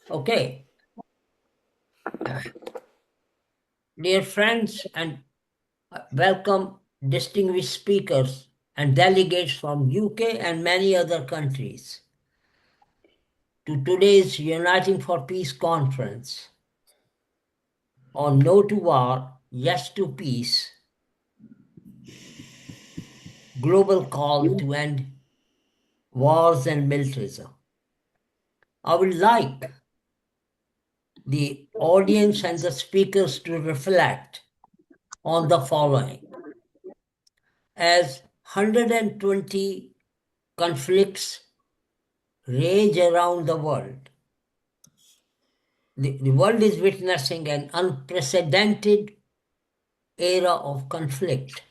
Okay. Dear friends, and welcome distinguished speakers and delegates from UK and many other countries to today's Uniting for Peace conference on No to War, Yes to Peace, global call to end wars and militarism. I would like the audience and the speakers to reflect on the following. As 120 conflicts rage around the world, the world is witnessing an unprecedented era of conflict,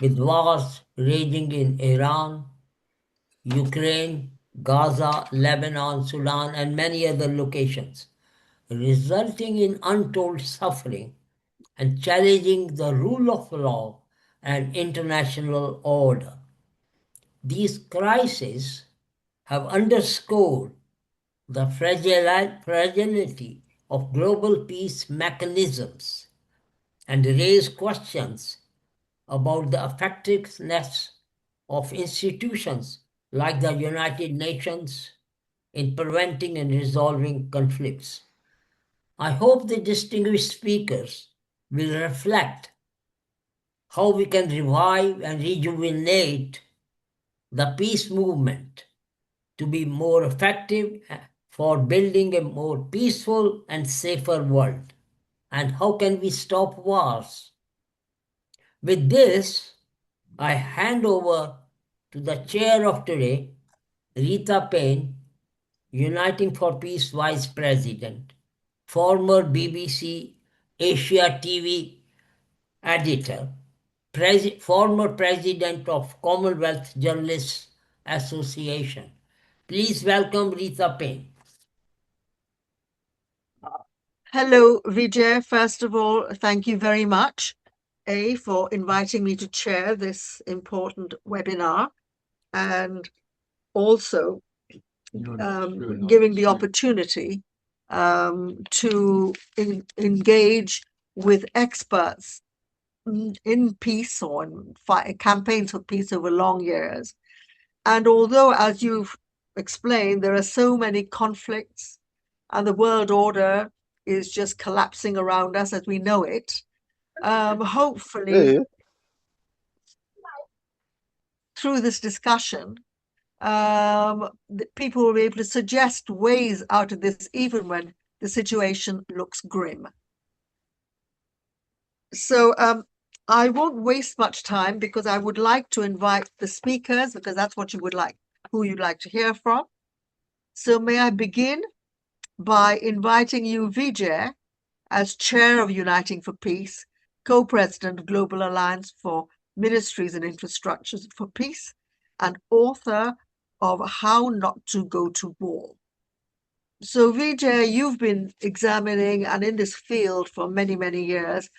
with wars raging in Iran, Ukraine, Gaza, Lebanon, Sudan, and many other locations, resulting in untold suffering and challenging the rule of law and international order. These crises have underscored the fragility of global peace mechanisms and raise questions about the effectiveness of institutions like the United Nations in preventing and resolving conflicts. I hope the distinguished speakers will reflect how we can revive and rejuvenate the peace movement to be more effective for building a more peaceful and safer world. And how can we stop wars? With this, I hand over to the chair of today, Rita Payne, Uniting for Peace Vice President, former BBC Asia TV editor, former president of Commonwealth Journalists Association. Please welcome Rita Payne. Hello, Vijay. First of all, thank you very much, for inviting me to chair this important webinar and also giving the opportunity to engage with experts in peace or in campaigns for peace over long years. And although, as you've explained, there are so many conflicts and the world order is just collapsing around us as we know it, hopefully through this discussion, people will be able to suggest ways out of this even when the situation looks grim. So I won't waste much time because I would like to invite the speakers because that's what you would like, who you'd like to hear from. So may I begin by inviting you, Vijay, as chair of Uniting for Peace, co-president Global Alliance for Ministries and Infrastructures for Peace, and author of How Not to Go to War. So Vijay, you've been examining and in this field for many, many years.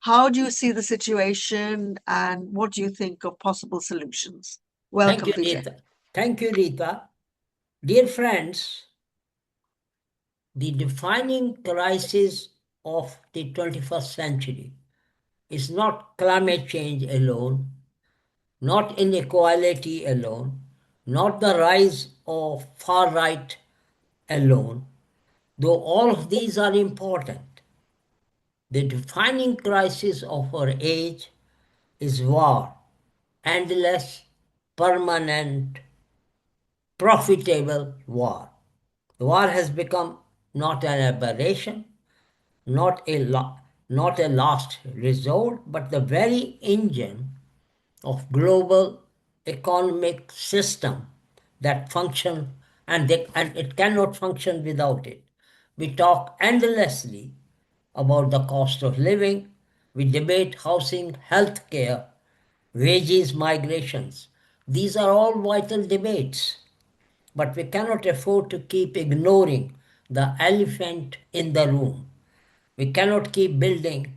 How do you see the situation and what do you think of possible solutions? Welcome, Thank you, Vijay. Rita. Thank you, Rita. Dear friends, the defining crisis of the 21st century is not climate change alone, not inequality alone, not the rise of far right alone, though all of these are important. The defining crisis of our age is war, endless, permanent, profitable war. The war has become not an aberration, not a last resort, but the very engine of global economic system that function and it cannot function without it. We talk endlessly about the cost of living. We debate housing, health care, wages, migrations. These are all vital debates, but we cannot afford to keep ignoring the elephant in the room. We cannot keep building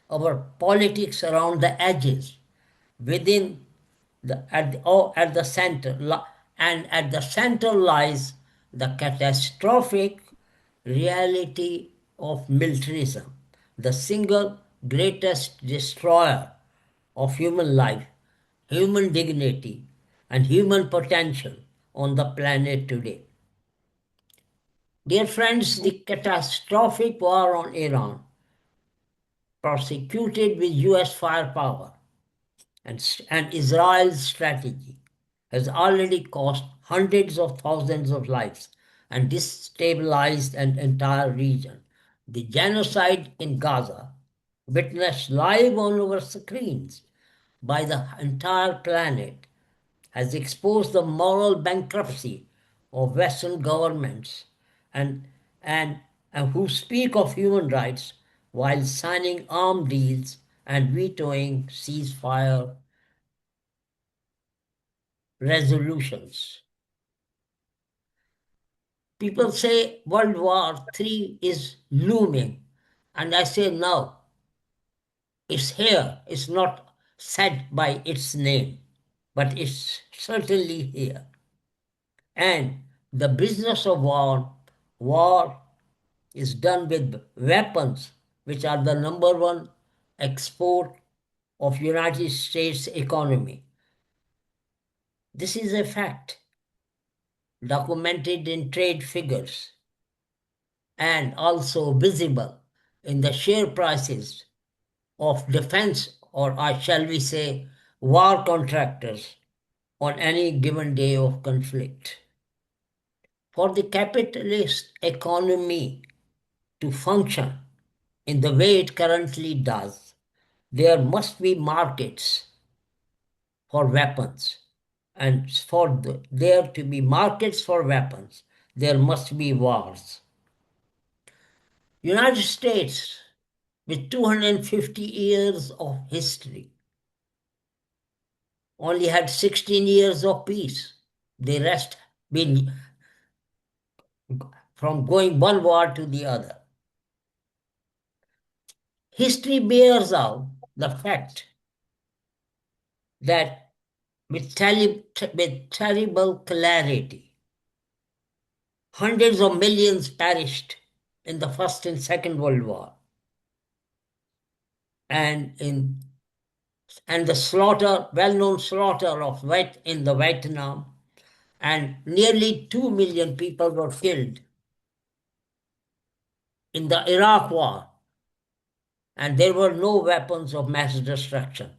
our politics around the edges. Within at the center, and at the center lies the catastrophic reality of militarism, the single greatest destroyer of human life, human dignity, and human potential on the planet today. Dear friends, the catastrophic war on Iran, prosecuted with US firepower and Israel's strategy, has already cost hundreds of thousands of lives and destabilized an entire region. The genocide in Gaza, witnessed live on our screens by the entire planet, has exposed the moral bankruptcy of Western governments and, and, and who speak of human rights while signing arms deals and vetoing ceasefire resolutions. People say World War III is looming, and I say no, it's here. It's not said by its name, but it's certainly here. And the business of war is done with weapons, which are the number one export of United States economy. This is a fact, documented in trade figures and also visible in the share prices of defense, or shall we say, war contractors on any given day of conflict. For the capitalist economy to function in the way it currently does, there must be markets for weapons. And for there to be markets for weapons, there must be wars. United States, with 250 years of history, only had 16 years of peace. The rest been from going one war to the other. History bears out the fact that with terrible clarity, hundreds of millions perished in the First and Second World War, and the slaughter, well-known slaughter of in the Vietnam, and nearly 2 million people were killed in the Iraq War, and there were no weapons of mass destruction.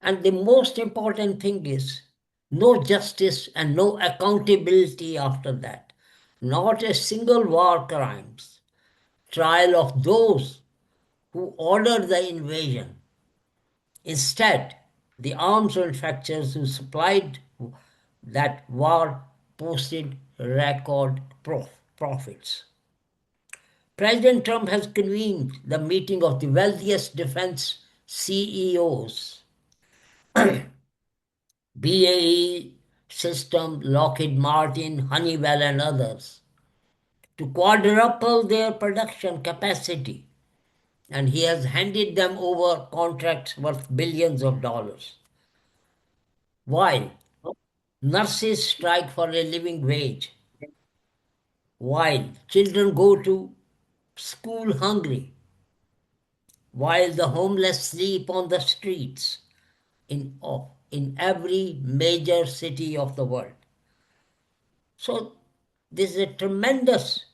And the most important thing is no justice and no accountability after that. Not a single war crimes trial of those who ordered the invasion. Instead, the arms manufacturers who supplied that war posted record profits. President Trump has convened the meeting of the wealthiest defense CEOs, BAE System, Lockheed Martin, Honeywell, and others, to quadruple their production capacity, and he has handed them over contracts worth billions of dollars. While nurses strike for a living wage, while children go to school hungry, while the homeless sleep on the streets in every major city of the world. So this is a tremendous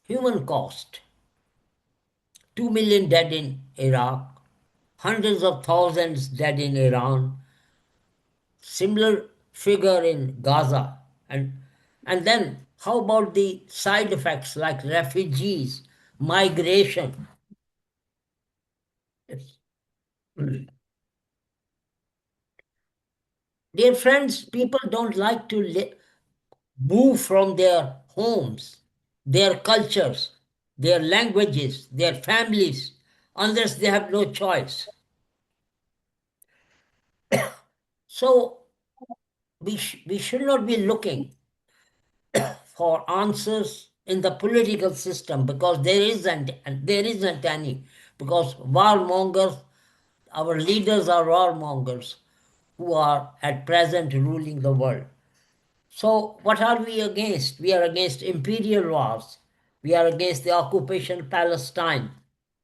human cost. 2 million dead in Iraq, hundreds of thousands dead in Iran, similar figure in Gaza. And then how about the side effects like refugees, migration? Dear friends, people don't like to move from their homes, their cultures, their languages, their families, unless they have no choice. So we should not be looking for answers in the political system, because there isn't any, because warmongers, our leaders are warmongers who are at present ruling the world. So, what are we against? We are against imperial wars. We are against the occupation of Palestine.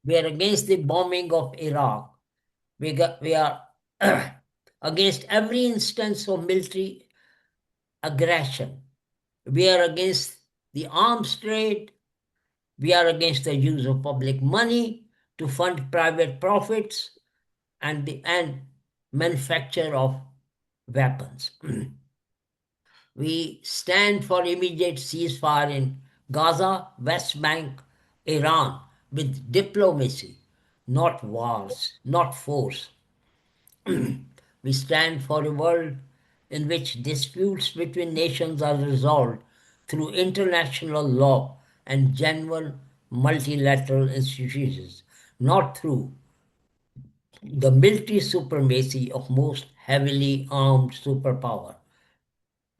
We are against the bombing of Iraq. We are against every instance of military aggression. We are against the arms trade. We are against the use of public money to fund private profits and manufacture of weapons. We stand for immediate ceasefire in Gaza, West Bank, Iran with diplomacy, not wars, not force. We stand for a world in which disputes between nations are resolved through international law and genuine multilateral institutions, not through the military supremacy of most heavily armed superpower.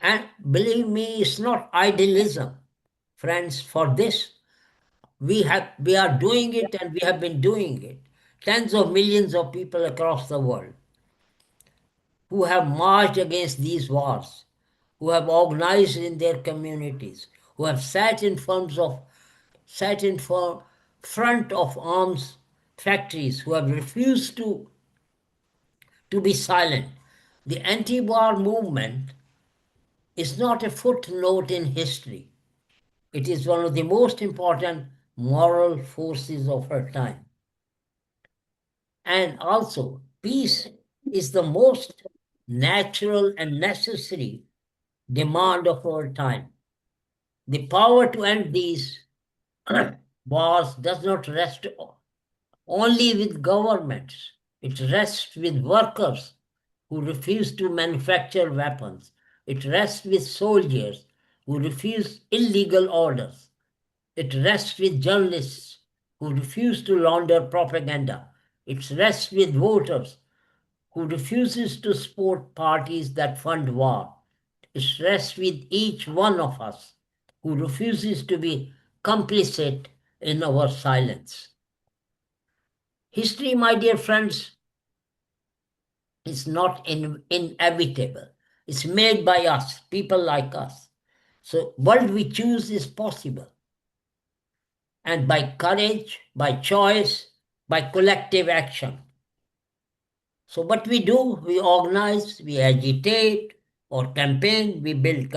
And believe me, it's not idealism, friends. For this, we are doing it and we have been doing it. Tens of millions of people across the world who have marched against these wars, who have organized in their communities, who have sat in front of arms factories, who have refused to be silent. The anti-war movement is not a footnote in history. It is one of the most important moral forces of her time. And also, peace is the most natural and necessary demand of our time. The power to end these wars does not rest only with governments, it rests with workers who refuse to manufacture weapons. It rests with soldiers who refuse illegal orders. It rests with journalists who refuse to launder propaganda. It rests with voters who refuses to support parties that fund war. It rests with each one of us who refuses to be complicit in our silence. History, my dear friends, is not inevitable. It's made by us, people like us. So, world we choose is possible. And by courage, by choice, by collective action. So, what we do, we organize, we agitate or campaign, we build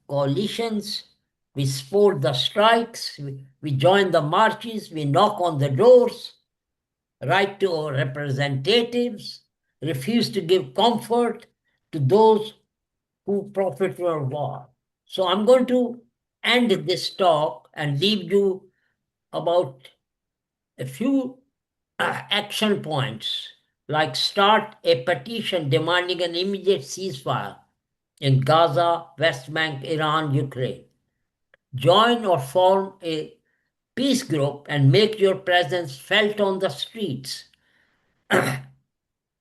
coalitions, we support the strikes, we join the marches, we knock on the doors, write to our representatives, refuse to give comfort to those who profit from war. So, I'm going to end this talk and leave you about a few action points, like start a petition demanding an immediate ceasefire in Gaza, West Bank, Iran, Ukraine. Join or form a peace group and make your presence felt on the streets,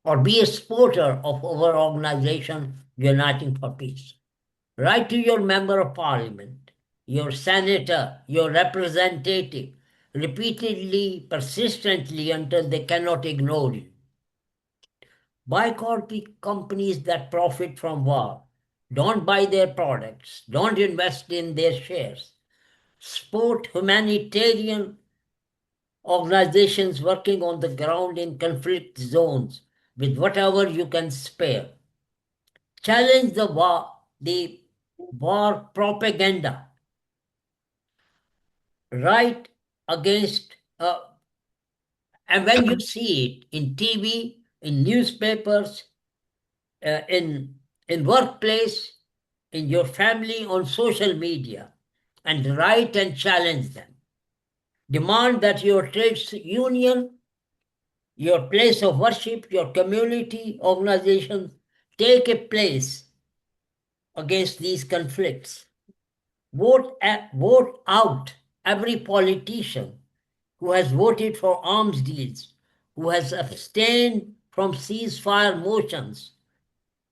or be a supporter of our organization Uniting for Peace. Write to your member of parliament, your senator, your representative, repeatedly, persistently until they cannot ignore you. Boycott the companies that profit from war. Don't buy their products. Don't invest in their shares. Support humanitarian organizations working on the ground in conflict zones with whatever you can spare. Challenge the war propaganda. Write against, and when you see it in TV, in newspapers, in workplace, in your family, on social media, and write and challenge them. Demand that your trade union, your place of worship, your community organizations take a place against these conflicts. Vote out every politician who has voted for arms deals, who has abstained from ceasefire motions,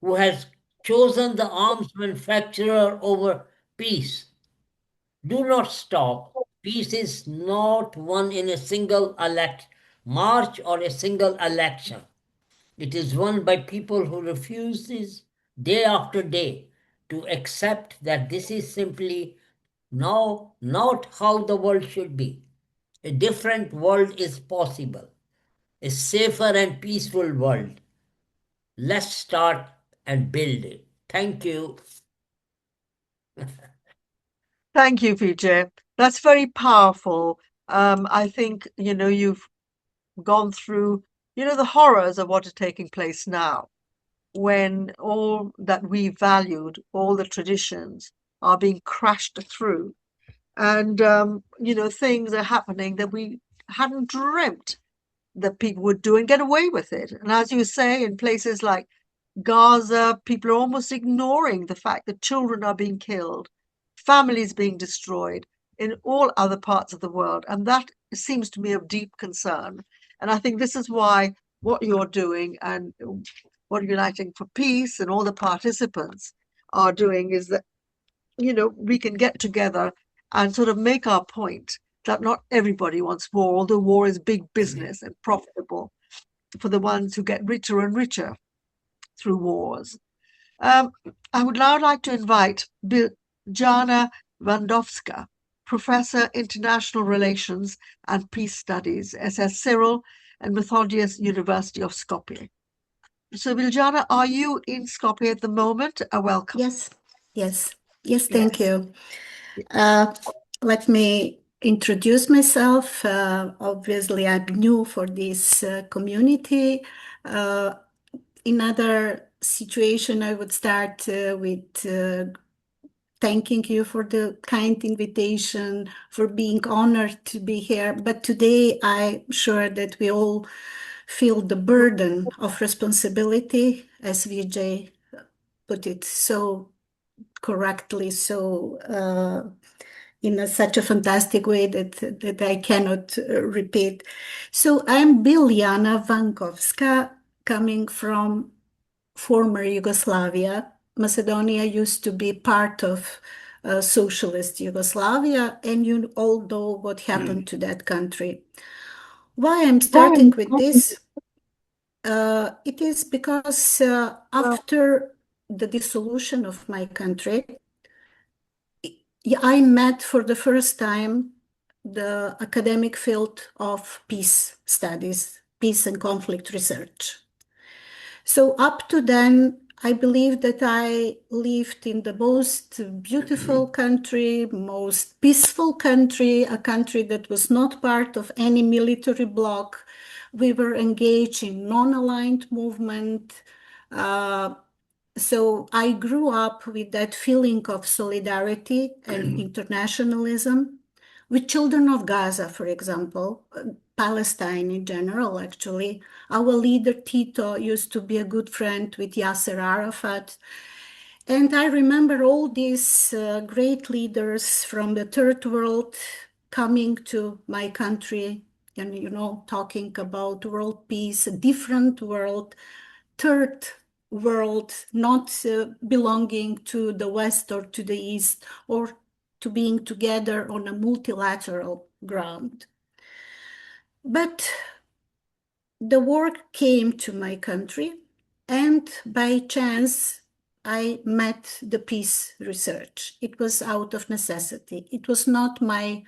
who has chosen the arms manufacturer over peace. Do not stop. Peace is not won in a single march or a single election. It is won by people who refuses day after day to accept that this is simply now not how the world should be. A different world is possible, a safer and peaceful world. Let's start and build it. Thank you. Thank you, Vijay. That's very powerful. I think, you've gone through, the horrors of what is taking place now, when all that we valued, all the traditions are being crashed through. And, things are happening that we hadn't dreamt that people would do and get away with it. And as you say, in places like Gaza, people are almost ignoring the fact that children are being killed, families being destroyed in all other parts of the world. And that seems to me of deep concern. And I think this is why what you're doing and what Uniting for Peace and all the participants are doing is that, we can get together and sort of make our point that not everybody wants war, although war is big business and profitable for the ones who get richer and richer through wars. I would now like to invite Biljana Vankovska, Professor International Relations and Peace Studies, SS Cyril and Methodius University of Skopje. So, Biljana, are you in Skopje at the moment? Welcome. Yes, thank you. Let me introduce myself. Obviously, I'm new for this community. In other situation, I would start with thanking you for the kind invitation, for being honored to be here. But today, I'm sure that we all feel the burden of responsibility, as Vijay put it so correctly, so in such a fantastic way that I cannot repeat. So I'm Biljana Vankovska, coming from former Yugoslavia. Macedonia used to be part of socialist Yugoslavia, and you all know what happened to that country. Why I'm starting with this? It is because after the dissolution of my country, I met for the first time the academic field of peace studies, peace and conflict research. So up to then, I believe that I lived in the most beautiful country, most peaceful country, a country that was not part of any military bloc. We were engaged in non-aligned movement. So I grew up with that feeling of solidarity and internationalism with children of Gaza, for example, Palestine in general, actually. Our leader, Tito, used to be a good friend with Yasser Arafat. And I remember all these great leaders from the third world coming to my country and, talking about world peace, a different world, third world, not belonging to the West or to the East, or to being together on a multilateral ground. But the war came to my country, and by chance, I met the peace research. It was out of necessity. It was not my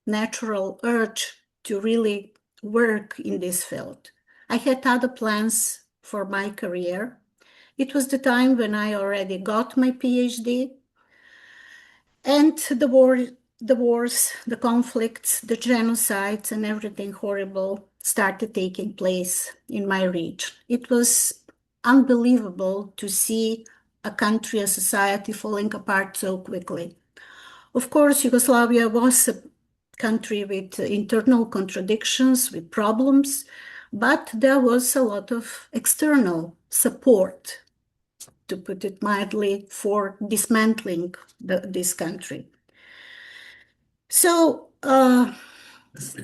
natural urge to really work in this field. I had other plans for my career. It was the time when I already got my PhD, and the wars, the conflicts, the genocides, and everything horrible started taking place in my region. It was unbelievable to see a country, a society falling apart so quickly. Of course, Yugoslavia was a country with internal contradictions, with problems, but there was a lot of external support, to put it mildly, for dismantling this country. So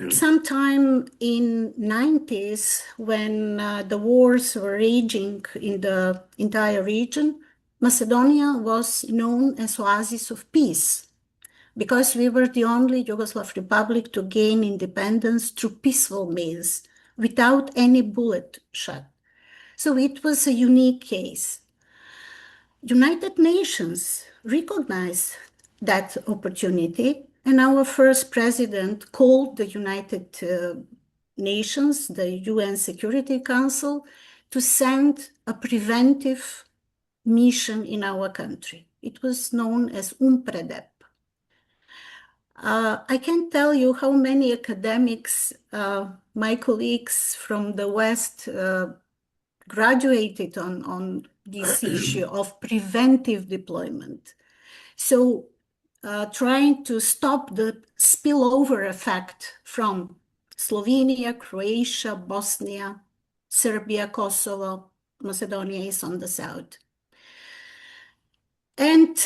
sometime in 90s, when the wars were raging in the entire region, Macedonia was known as oasis of peace, because we were the only Yugoslav republic to gain independence through peaceful means, without any bullet shot. So it was a unique case. United Nations recognized that opportunity, and our first president called the United Nations, the UN Security Council, to send a preventive mission in our country. It was known as UNPREDEP. I can't tell you how many academics, my colleagues from the West, graduated on this issue of preventive deployment. So trying to stop the spillover effect from Slovenia, Croatia, Bosnia, Serbia, Kosovo, Macedonia is on the south. And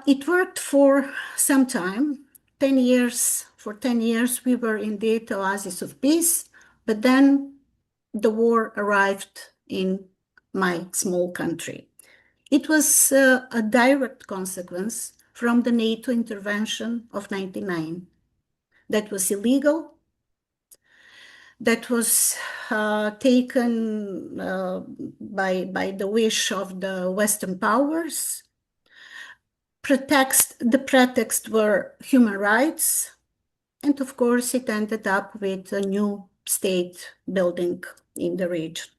it worked for some time, 10 years. For 10 years, we were in the oasis of peace, but then the war arrived in my small country. It was a direct consequence from the NATO intervention of 1999. That was illegal. That was taken by the wish of the Western powers. The pretext were human rights. And of course, it ended up with a new state building in the region.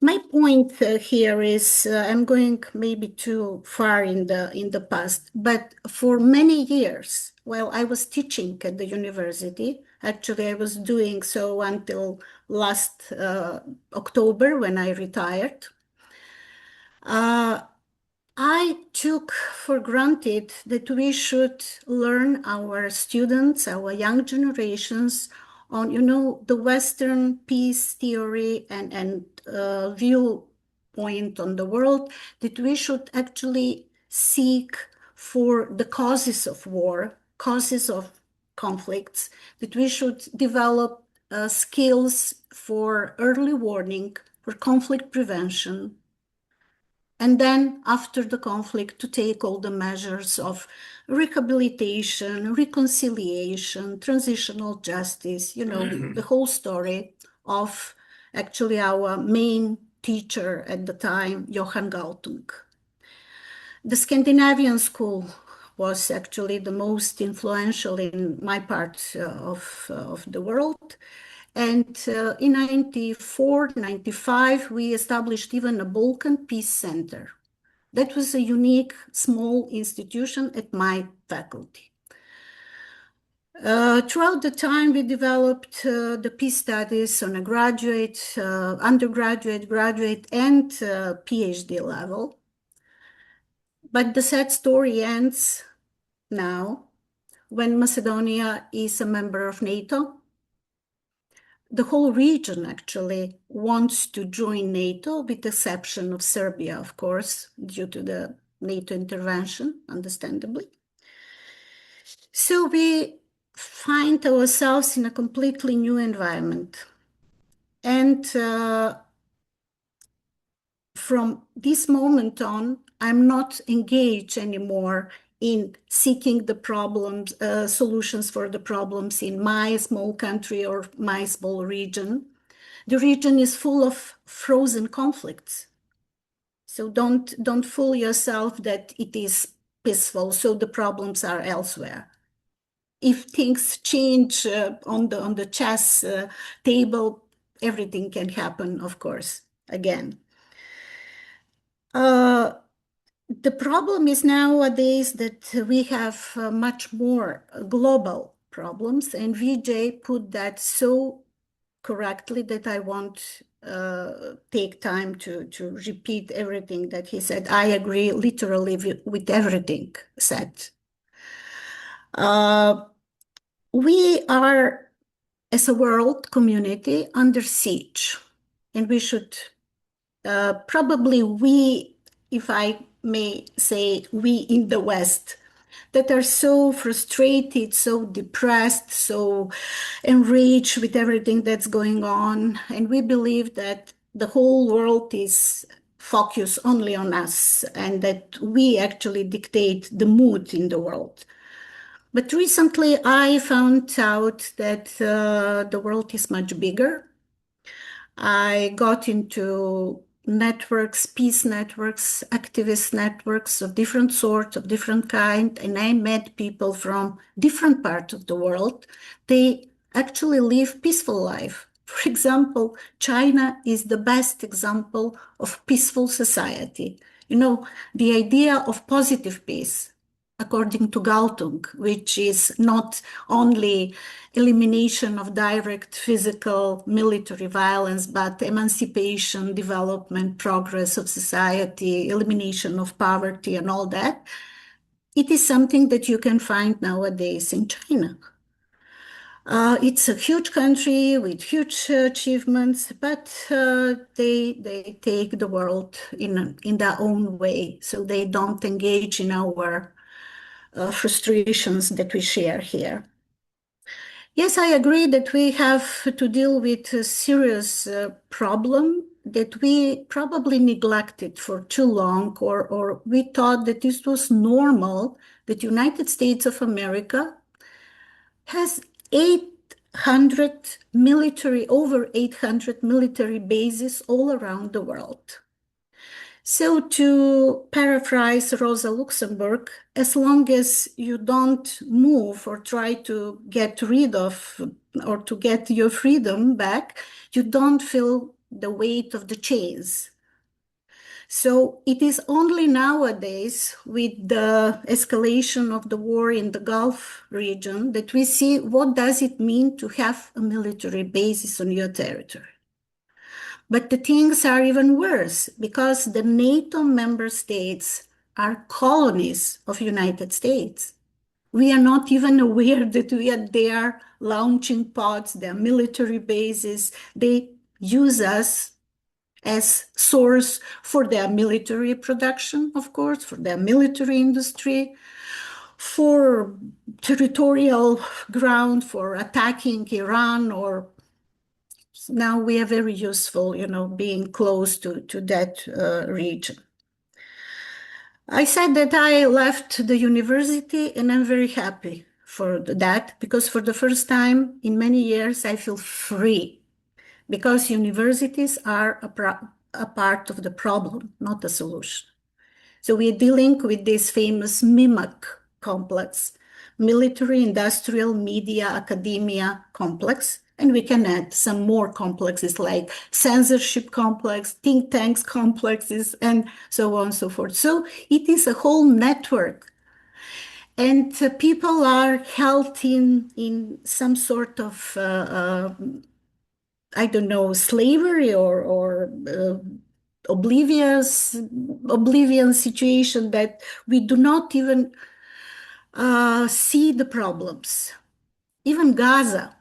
My point here is I'm going maybe too far in the past, but for many years, while I was teaching at the university, actually I was doing so until last October when I retired, I took for granted that we should learn our students, our young generations on, the Western peace theory and viewpoint on the world, that we should actually seek for the causes of war, causes of conflicts, that we should develop skills for early warning, for conflict prevention, and then after the conflict to take all the measures of rehabilitation, reconciliation, transitional justice, the whole story of actually our main teacher at the time, Johan Galtung. The Scandinavian school was actually the most influential in my part of the world. And in 94, 95, we established even a Balkan Peace Center. That was a unique, small institution at my faculty. Throughout the time, we developed the peace studies on a graduate, undergraduate, graduate, and PhD level. But the sad story ends now when Macedonia is a member of NATO. The whole region actually wants to join NATO, with the exception of Serbia, of course, due to the NATO intervention, understandably. So we find ourselves in a completely new environment. And from this moment on, I'm not engaged anymore in seeking the problems, solutions for the problems in my small country or my small region. The region is full of frozen conflicts. So don't fool yourself that it is peaceful, so the problems are elsewhere. If things change on the chess table, everything can happen, of course, again. The problem is nowadays that we have much more global problems, and Vijay put that so correctly that I won't take time to repeat everything that he said. I agree literally with everything said. We are, as a world community, under siege, and we should probably if I may say, we in the West, that are so frustrated, so depressed, so enraged with everything that's going on. And we believe that the whole world is focused only on us and that we actually dictate the mood in the world. But recently I found out that the world is much bigger. I got into networks, peace networks, activist networks of different sorts, of different kind, and I met people from different parts of the world. They actually live peaceful life. For example, China is the best example of peaceful society. You know, the idea of positive peace, according to Galtung, which is not only elimination of direct physical military violence, but emancipation, development, progress of society, elimination of poverty and all that. It is something that you can find nowadays in China. It's a huge country with huge achievements, but they take the world in their own way, so they don't engage in our frustrations that we share here. Yes, I agree that we have to deal with a serious problem that we probably neglected for too long, or we thought that this was normal, that United States of America has 800 military, over 800 military bases all around the world. So to paraphrase Rosa Luxemburg, as long as you don't move or try to get rid of or to get your freedom back, you don't feel the weight of the chains. So it is only nowadays, with the escalation of the war in the Gulf region, that we see what does it mean to have a military basis on your territory. But the things are even worse because the NATO member states are colonies of United States. We are not even aware that we are there launching pods, their military bases. They use us as source for their military production, of course, for their military industry, for territorial ground, for attacking Iran, or now we are very useful, you know, being close to that region. I said that I left the university and I'm very happy for that, because for the first time in many years I feel free, because universities are a part of the problem, not a solution. So we are dealing with this famous MIMAC complex, military, industrial, media, academia complex, and we can add some more complexes like censorship complex, think tanks complexes, and so on and so forth. So it is a whole network. And people are held in some sort of I don't know, slavery or oblivion situation that we do not even see the problems. Even Gaza,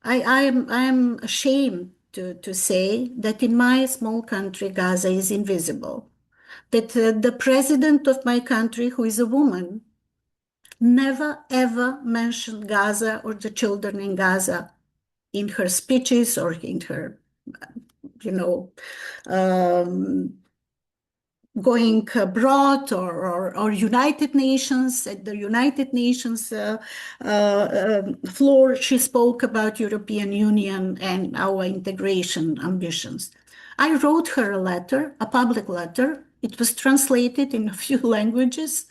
I am ashamed to say that in my small country, Gaza is invisible. That the president of my country, who is a woman, never ever mentioned Gaza or the children in Gaza in her speeches or in her, you know, going abroad or United Nations. At the United Nations floor, she spoke about European Union and our integration ambitions. I wrote her a letter, a public letter. It was translated in a few languages.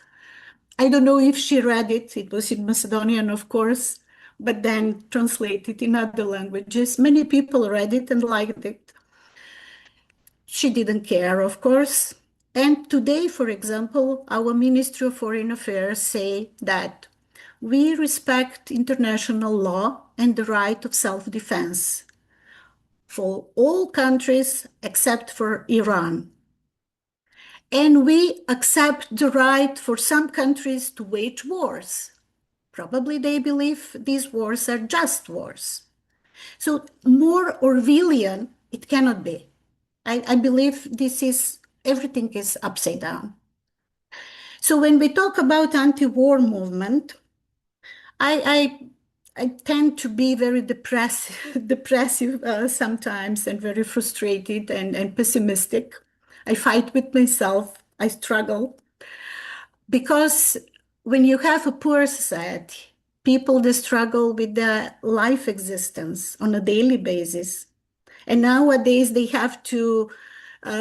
I don't know if she read it. It was in Macedonian, of course, but then translated in other languages. Many people read it and liked it. She didn't care, of course. And today, for example, our Ministry of Foreign Affairs say that we respect international law and the right of self-defense for all countries except for Iran. And we accept the right for some countries to wage wars. Probably they believe these wars are just wars. So more Orwellian, it cannot be. I believe everything is upside down. So when we talk about anti-war movement, I tend to be very depressive sometimes, and very frustrated and pessimistic. I fight with myself. I struggle. Because when you have a poor society, people that struggle with their life existence on a daily basis, and nowadays they have to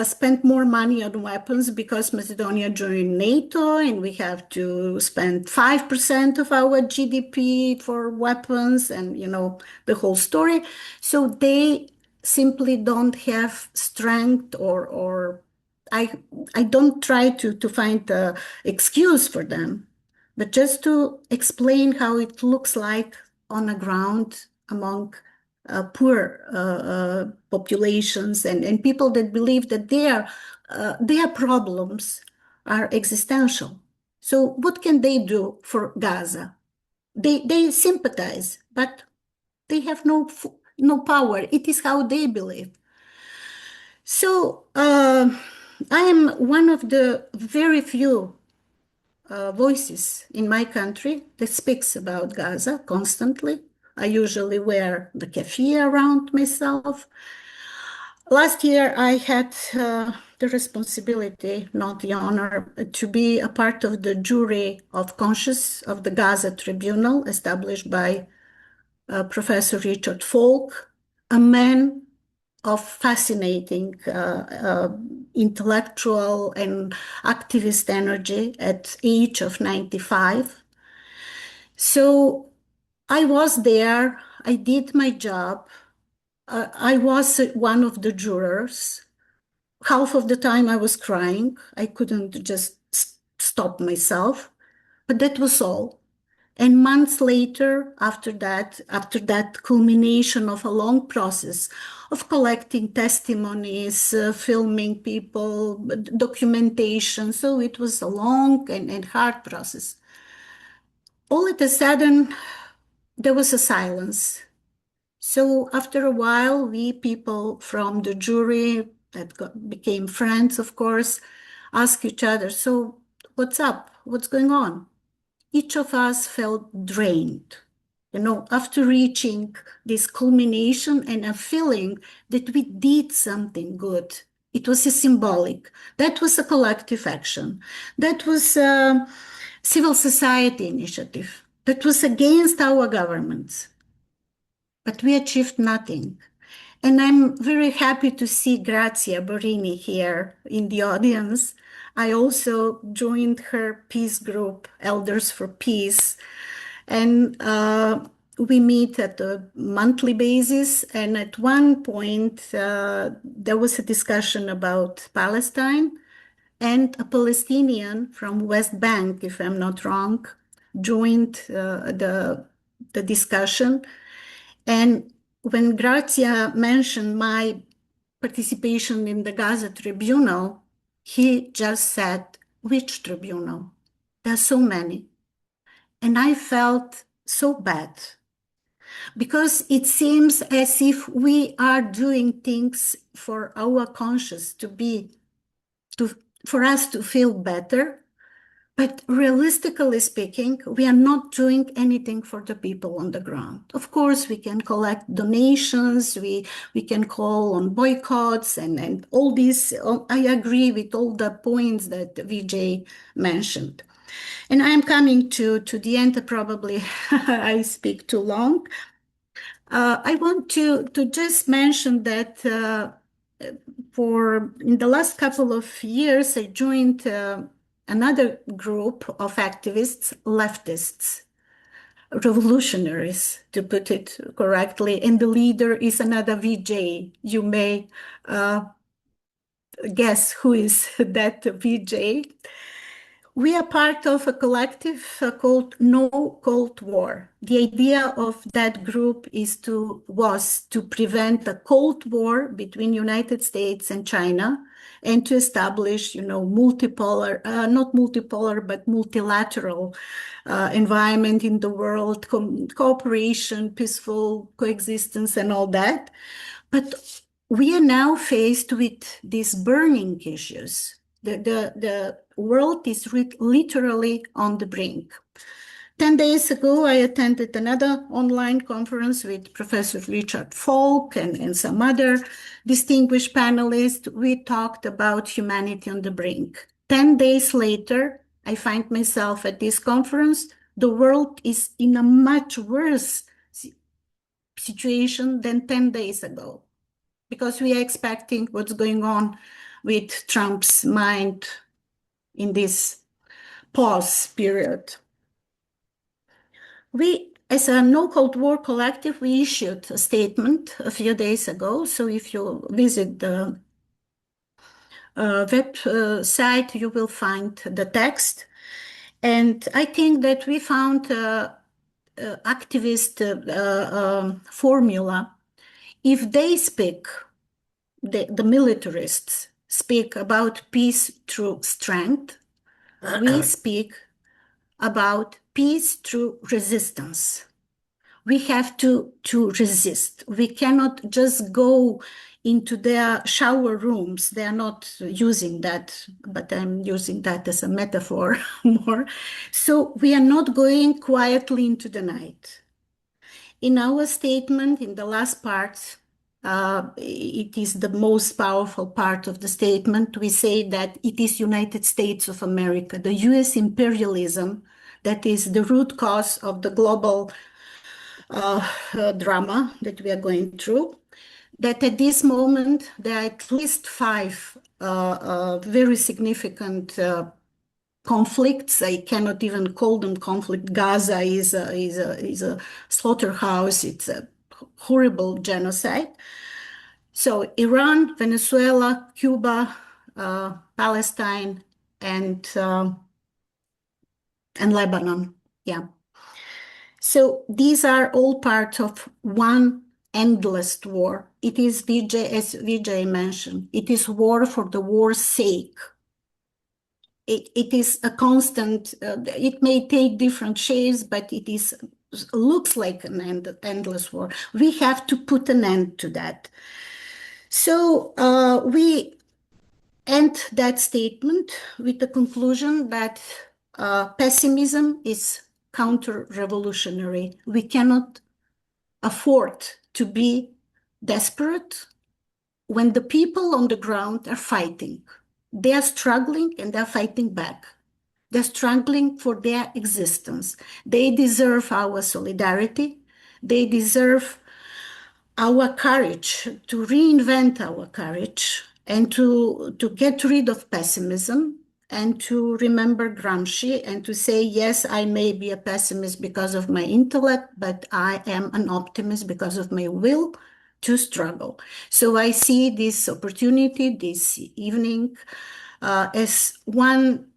spend more money on weapons because Macedonia joined NATO and we have to spend 5% of our GDP for weapons and, the whole story. So they simply don't have strength or I don't try to find an excuse for them, but just to explain how it looks like on the ground among poor populations and people that believe that their problems are existential. So what can they do for Gaza? They sympathize, but they have no power. It is how they believe. So I am one of the very few voices in my country that speaks about Gaza constantly. I usually wear the keffiyeh around myself. Last year, I had the responsibility, not the honor, to be a part of the jury of conscience of the Gaza Tribunal established by Professor Richard Falk, a man of fascinating intellectual and activist energy at age of 95. So I was there, I did my job. I was one of the jurors. Half of the time I was crying. I couldn't just stop myself, but that was all. And months later, after that culmination of a long process of collecting testimonies, filming people, documentation, so it was a long and hard process. All of a sudden, there was a silence. So after a while, we people from the jury that became friends, of course, asked each other, so what's up? What's going on? Each of us felt drained, after reaching this culmination and a feeling that we did something good. It was a symbolic. That was a collective action. That was a civil society initiative. That was against our governments. But we achieved nothing. And I'm very happy to see Grazia Borini here in the audience. I also joined her peace group, Elders for Peace, and we meet at a monthly basis. And at one point, there was a discussion about Palestine, and a Palestinian from West Bank, if I'm not wrong, joined the discussion. And when Grazia mentioned my participation in the Gaza Tribunal, he just said, which tribunal? There are so many. And I felt so bad because it seems as if we are doing things for our conscience for us to feel better. But realistically speaking, we are not doing anything for the people on the ground. Of course, we can collect donations, we can call on boycotts and all this. I agree with all the points that Vijay mentioned. And I'm coming to the end, probably I speak too long. I want to just mention that in the last couple of years, I joined another group of activists, leftists, revolutionaries, to put it correctly, and the leader is another Vijay. You may guess who is that Vijay. We are part of a collective called No Cold War. The idea of that group was to prevent a Cold War between United States and China and to establish, multipolar, not multipolar, but multilateral environment in the world, cooperation, peaceful coexistence, and all that. But we are now faced with these burning issues. The world is literally on the brink. 10 days ago, I attended another online conference with Professor Richard Falk and some other distinguished panelists. We talked about humanity on the brink. 10 days later, I find myself at this conference. The world is in a much worse situation than 10 days ago, because we are expecting what's going on with Trump's mind in this pause period. We, as a No Cold War collective, we issued a statement a few days ago. So if you visit the website, you will find the text. And I think that we found activist formula. If they speak, the militarists speak about peace through strength, we speak about peace through resistance. We have to resist. We cannot just go into their shower rooms. They are not using that, but I'm using that as a metaphor more. So we are not going quietly into the night. In our statement, in the last part, it is the most powerful part of the statement. We say that it is United States of America, the US imperialism, that is the root cause of the global drama that we are going through. That at this moment, there are at least 5 very significant conflicts. I cannot even call them conflict. Gaza is a slaughterhouse. It's a horrible genocide. So Iran, Venezuela, Cuba, Palestine, and Lebanon. Yeah. So these are all part of one endless war. It is as Vijay mentioned, it is war for the war's sake. It is a constant, it may take different shapes, but it looks like an endless war. We have to put an end to that. So we end that statement with the conclusion that pessimism is counter-revolutionary. We cannot afford to be desperate when the people on the ground are fighting. They are struggling and they're fighting back. They're struggling for their existence. They deserve our solidarity. They deserve our courage to reinvent our courage and to get rid of pessimism and to remember Gramsci and to say, yes, I may be a pessimist because of my intellect, but I am an optimist because of my will to struggle. So I see this opportunity this evening as one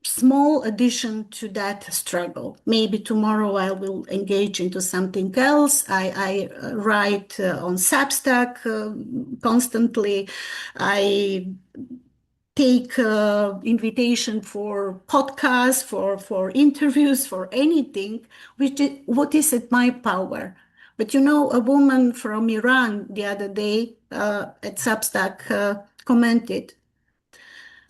small addition to that struggle. Maybe tomorrow I will engage into something else. I write on Substack constantly. I take invitation for podcasts, for interviews, for anything, what is at my power. But you know, a woman from Iran the other day at Substack commented,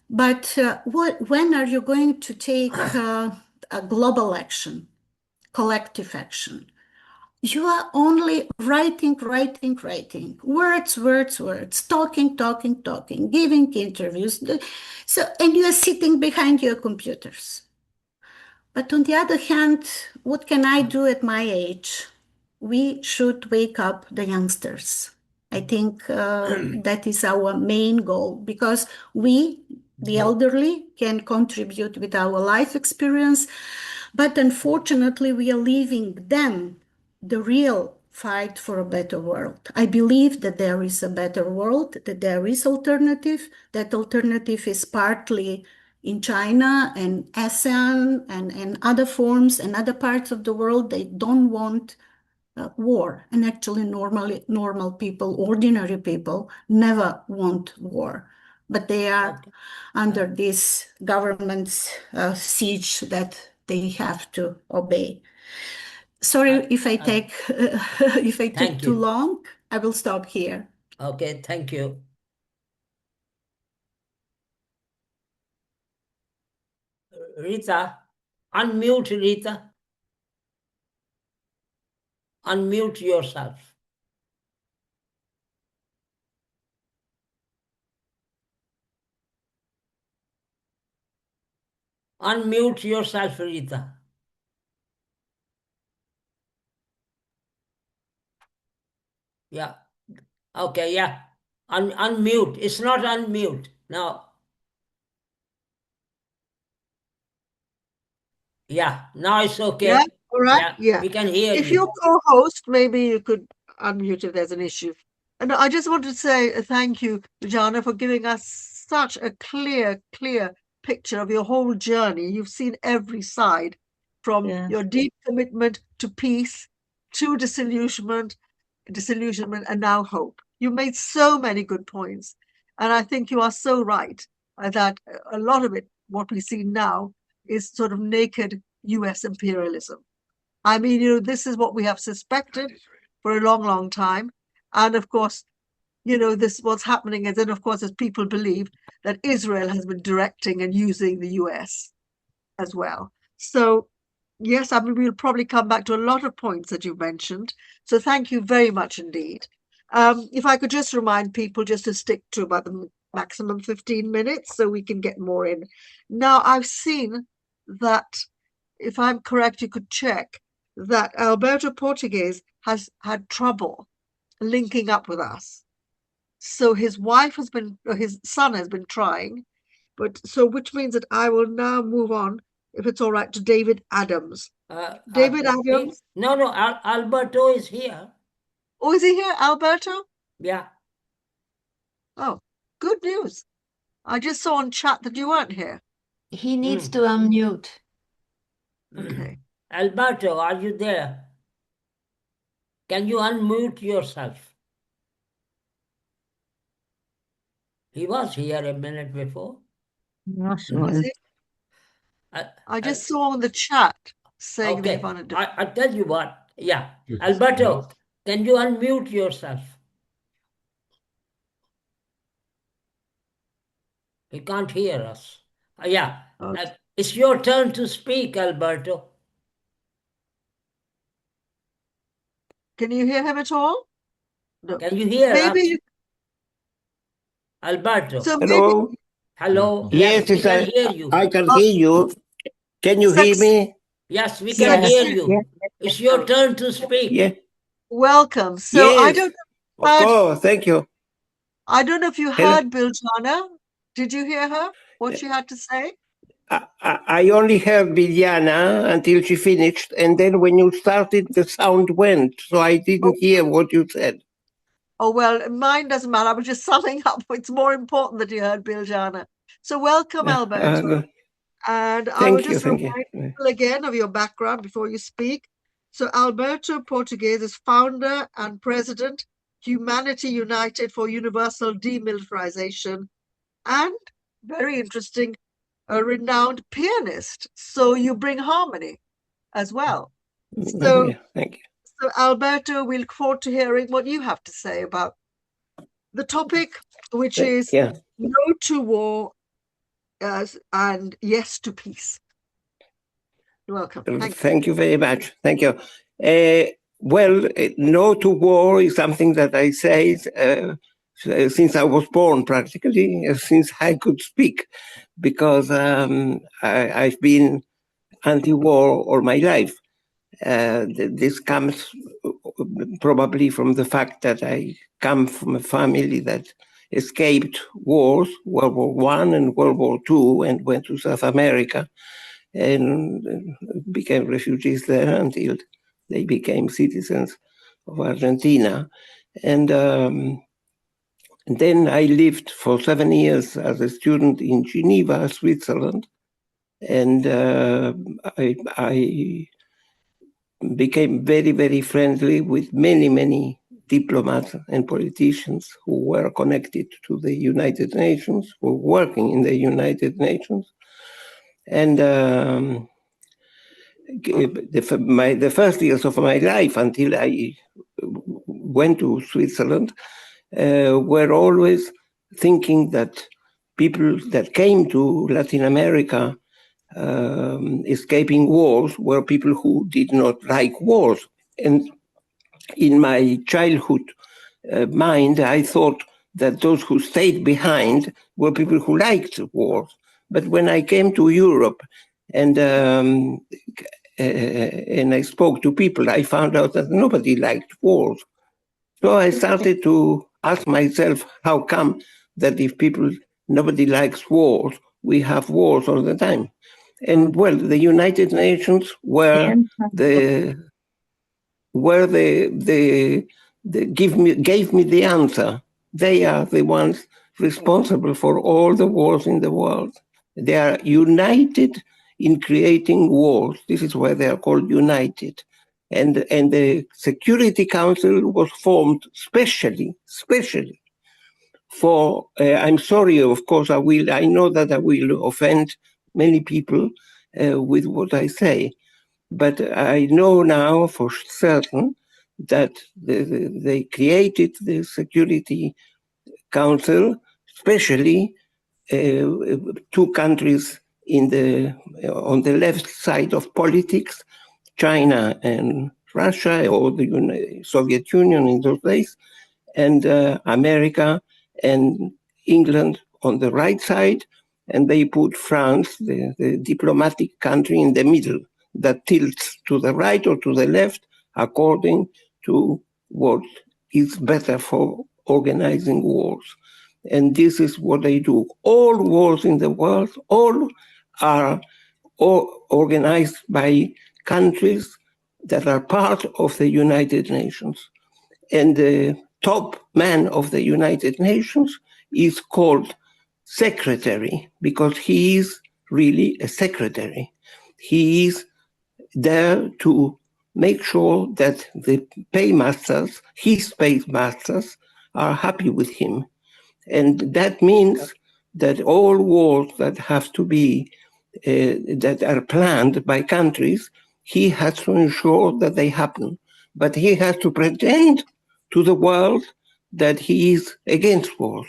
but when are you going to take a global action, collective action? You are only writing, words, talking, giving interviews. So, and you are sitting behind your computers. But on the other hand, what can I do at my age? We should wake up the youngsters. I think that is our main goal because we, the elderly, can contribute with our life experience, but unfortunately, we are leaving them the real fight for a better world. I believe that there is a better world, that there is alternative. That alternative is partly in China and ASEAN and other forms and other parts of the world. They don't want war. And actually, normal people, ordinary people, never want war. But they are under this government's siege that they have to obey. Sorry if I take if I took too long. I will stop here. Okay, thank you. Rita, unmute Rita. Unmute yourself. Unmute yourself, Rita. Yeah. Okay, yeah. Unmute. It's not unmute. Now, yeah, now it's okay. Yeah, all right. Yeah, Yeah. we can hear If you. you're co-host, maybe you could unmute if there's an issue. And I just want to say thank you, Biljana, for giving us such a clear picture of your whole journey. You've seen every side, from Yes. your deep commitment to peace, to disillusionment, and now hope. You made so many good points. And I think you are so right that a lot of it, what we see now, is sort of naked US imperialism. I mean, this is what we have suspected for a long time. And of course, this what's happening is then, of course, as people believe that Israel has been directing and using the US as well. So, yes, I mean, we'll probably come back to a lot of points that you've mentioned. So thank you very much indeed. If I could just remind people just to stick to about the maximum 15 minutes so we can get more in. Now, I've seen that, if I'm correct, you could check that Alberto Portugheis has had trouble linking up with us. So his son has been trying, which means that I will now move on, if it's all right, to David Adams. David Adams. No, Alberto is here. Oh, is he here, Alberto? Yeah. Oh, good news. I just saw on chat that you weren't here. He needs to unmute. Okay. Alberto, are you there? Can you unmute yourself? He was here a minute before. Not Was sure. he? I just saw on the chat saying they Okay, found it. I tell you what. Yeah, Alberto, can you unmute yourself? He can't hear us. Yeah, it's your turn to speak, Alberto. Can you hear him at all? No. Can you hear Maybe. us? Alberto. So Hello? maybe. Hello. Yes, we can hear you. I can hear you. Can you hear me? Yes, we can Yes. hear you. Yes. It's your turn to speak. Yeah. Welcome. So Yes. Of course. Thank you. I don't know if you Hello. heard Biljana. Did you hear her? What she had to say? I only heard Biljana until she finished, and then when you started, the sound went, so I didn't hear what you said. Oh, well, mine doesn't matter. I was just summing up. It's more important that you heard Biljana. So welcome, Alberto. And I will just remind people again of your background before you speak. So Alberto Portugheis is founder and president, Humanity United for Universal Demilitarization, and, very interesting, a renowned pianist. So you bring harmony as well. So, thank you. So Alberto, we look forward to hearing what you have to say about the topic, which is no to war and yes to peace. You're welcome. Thank you very much. Thank you. Well, no to war is something that I say since I was born, practically, since I could speak, because I've been anti-war all my life. This comes probably from the fact that I come from a family that escaped wars, World War I and World War II, and went to South America and became refugees there until they became citizens of Argentina. And then I lived for 7 years as a student in Geneva, Switzerland, and I became very, very friendly with many diplomats and politicians who were connected to the United Nations, who were working in the United Nations. And the first years of my life, until I went to Switzerland, were always thinking that people that came to Latin America escaping wars were people who did not like wars. And in my childhood mind, I thought that those who stayed behind were people who liked wars. But when I came to Europe and I spoke to people, I found out that nobody liked wars. So I started to ask myself, how come that if people nobody likes wars. We have wars all the time. And well, the United Nations were gave me the answer. They are the ones responsible for all the wars in the world. They are united in creating wars. This is why they are called united. And the Security Council was formed specially for, I'm sorry, of course, I know that I will offend many people with what I say, but I know now for certain that they created the Security Council, especially two countries on the left side of politics, China and Russia, or the Soviet Union in those days, and America and England on the right side, and they put France, the diplomatic country, in the middle, that tilts to the right or to the left according to what is better for organizing wars. And this is what they do. All wars in the world, all are organized by countries that are part of the United Nations. And the top man of the United Nations is called secretary because he is really a secretary. He is there to make sure that the paymasters, his paymasters, are happy with him. And that means that all wars that have to be, that are planned by countries, he has to ensure that they happen. But he has to pretend to the world that he is against wars.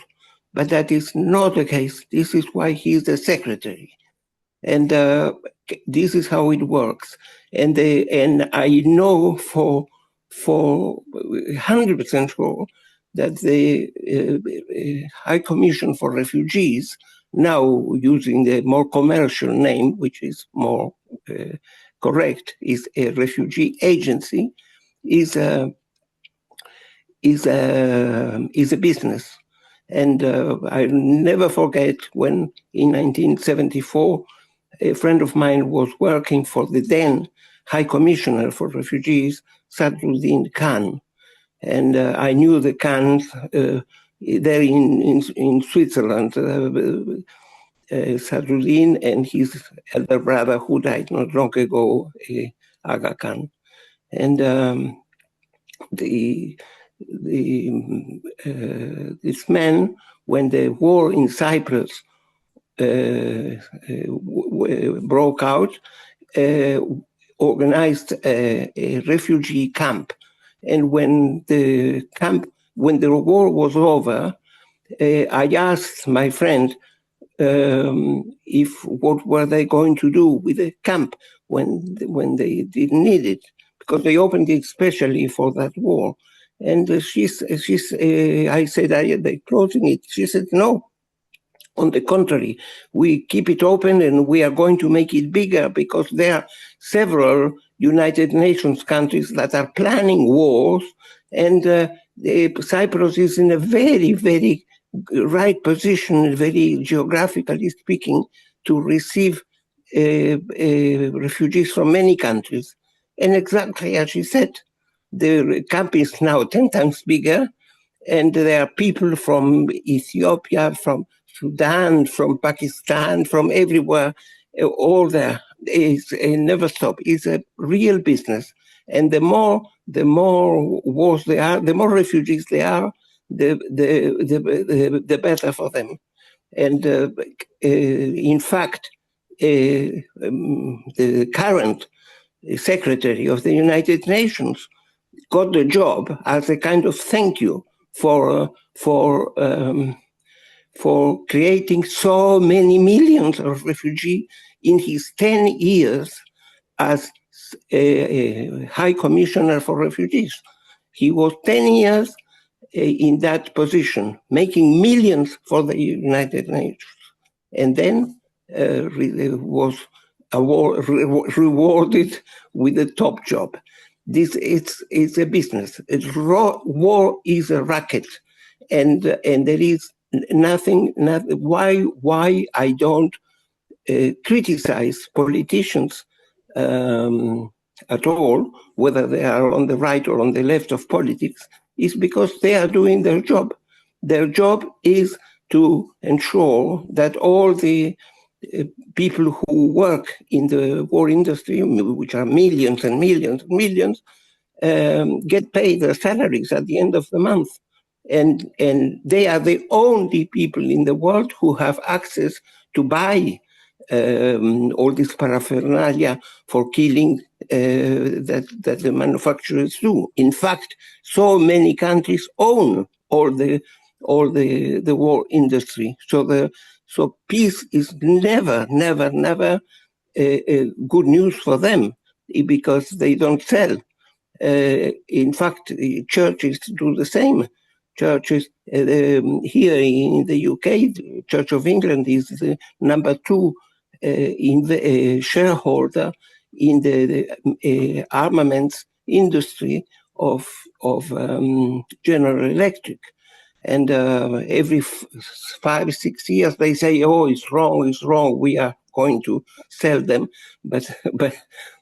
But that is not the case. This is why he is the secretary. And this is how it works. And I know for 100% sure that the High Commission for Refugees, now using the more commercial name, which is more correct, is a refugee agency, is a business. And I'll never forget when in 1974, a friend of mine was working for the then High Commissioner for Refugees, Sadruddin Khan. And I knew the Khans there in Switzerland, Sadruddin and his elder brother who died not long ago, Aga Khan. And this man, when the war in Cyprus broke out, organized a refugee camp. And when the war was over, I asked my friend what were they going to do with the camp when they didn't need it, because they opened it specially for that war. And I said, they're closing it. She said, no. On the contrary, we keep it open and we are going to make it bigger because there are several United Nations countries that are planning wars, and Cyprus is in a very, very right position, very geographically speaking, to receive refugees from many countries. And exactly as she said, the camp is now 10 times bigger, and there are people from Ethiopia, from Sudan, from Pakistan, from everywhere, all there. It never stop. It's a real business. And the more wars there are, the more refugees there are, the better for them. And in fact, the current secretary of the United Nations got the job as a kind of thank you for creating so many millions of refugees in his 10 years as a High Commissioner for Refugees. He was 10 years in that position, making millions for the United Nations, and then was rewarded with a top job. It's a business. War is a racket, and there is nothing. Why I don't criticize politicians at all, whether they are on the right or on the left of politics, is because they are doing their job. Their job is to ensure that all the people who work in the war industry, which are millions and millions and millions, get paid their salaries at the end of the month. And they are the only people in the world who have access to buy all this paraphernalia for killing that the manufacturers do. In fact, so many countries own all the war industry. So peace is never good news for them because they don't sell. In fact, churches do the same. Churches here in the UK, the Church of England is the number 2 in the shareholder in the armaments industry of General Electric. And every 5-6 years they say, "Oh, it's wrong. We are going to sell them," but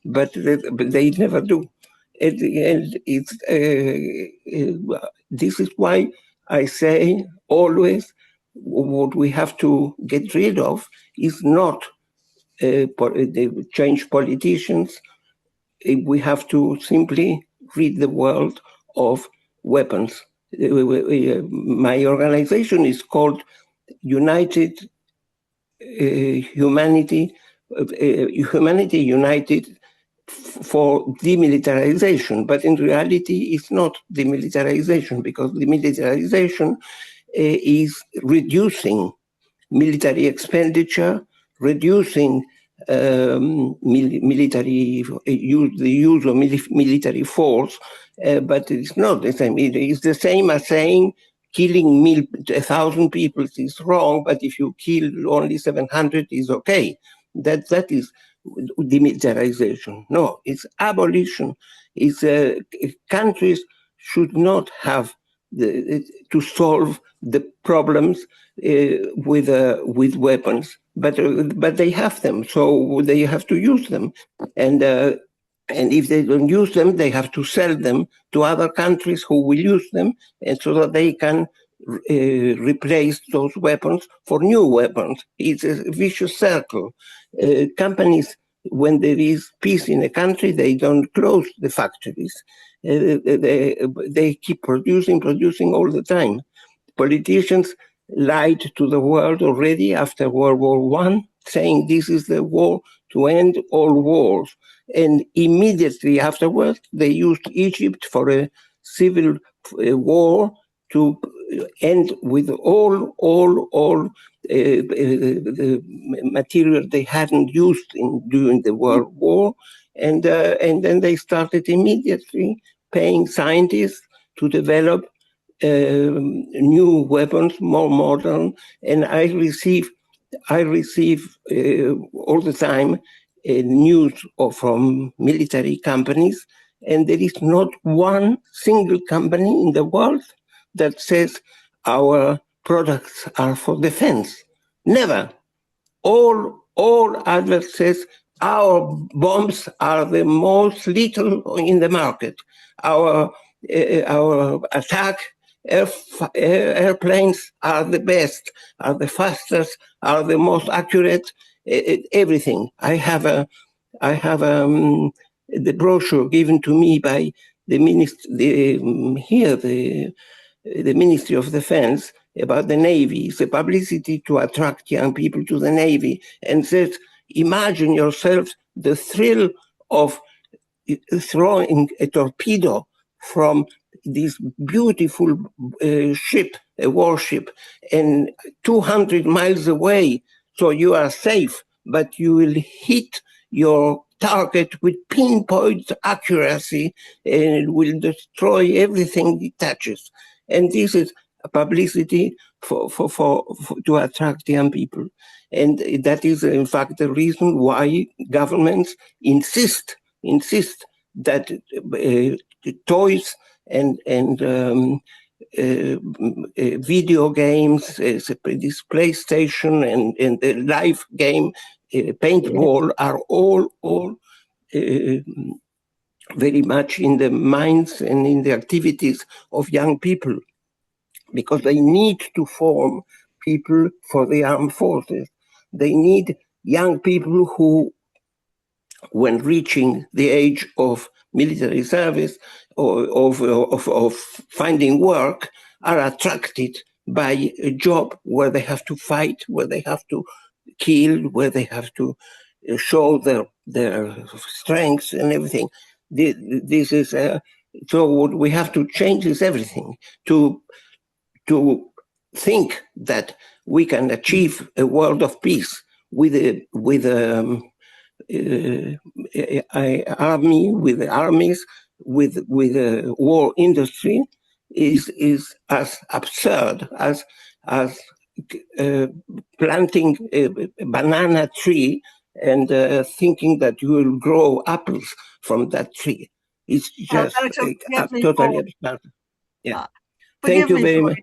they never do. And it's this is why I say always what we have to get rid of is not change politicians. We have to simply rid the world of weapons. My organization is called United Humanity United for demilitarization, but in reality it's not demilitarization, because demilitarization is reducing military expenditure, reducing military the use of military force, but it's not the same. It is the same as saying killing 1,000 people is wrong, but if you kill only 700 is okay. That is demilitarization. No, it's abolition. It's countries should not have to solve the problems with weapons, but they have them, so they have to use them, and if they don't use them, they have to sell them to other countries who will use them, and so that they can replace those weapons for new weapons. It's a vicious circle. Companies, when there is peace in a country, they don't close the factories. They keep producing all the time. Politicians lied to the world already after World War I, saying this is the war to end all wars. And immediately afterwards, they used Egypt for a civil war to end with all the material they hadn't used during the World War. And then they started immediately paying scientists to develop new weapons, more modern. And I receive all the time news from military companies, and there is not one single company in the world that says our products are for defense. Never. All adverts says our bombs are the most lethal in the market. Our attack airplanes are the best, are the fastest, are the most accurate. Everything. I have the brochure given to me by the Ministry of Defense about the Navy. It's a publicity to attract young people to the Navy, and says, imagine yourself the thrill of throwing a torpedo from this beautiful ship, a warship, and 200 miles away, so you are safe, but you will hit your target with pinpoint accuracy and it will destroy everything it touches. And this is a publicity to attract young people. And that is, in fact, the reason why governments insist that toys and video games, this PlayStation and the live game, paintball are all very much in the minds and in the activities of young people, because they need to form people for the armed forces. They need young people who, when reaching the age of military service or of finding work, are attracted by a job where they have to fight, where they have to kill, where they have to show their strengths and everything. This is so what we have to change is everything to think that we can achieve a world of peace with army, with armies, with a war industry is as absurd as planting a banana tree and thinking that you will grow apples from that tree. It's just Alberto, forgive me totally for, absurd. Yeah. forgive Thank you me very for much.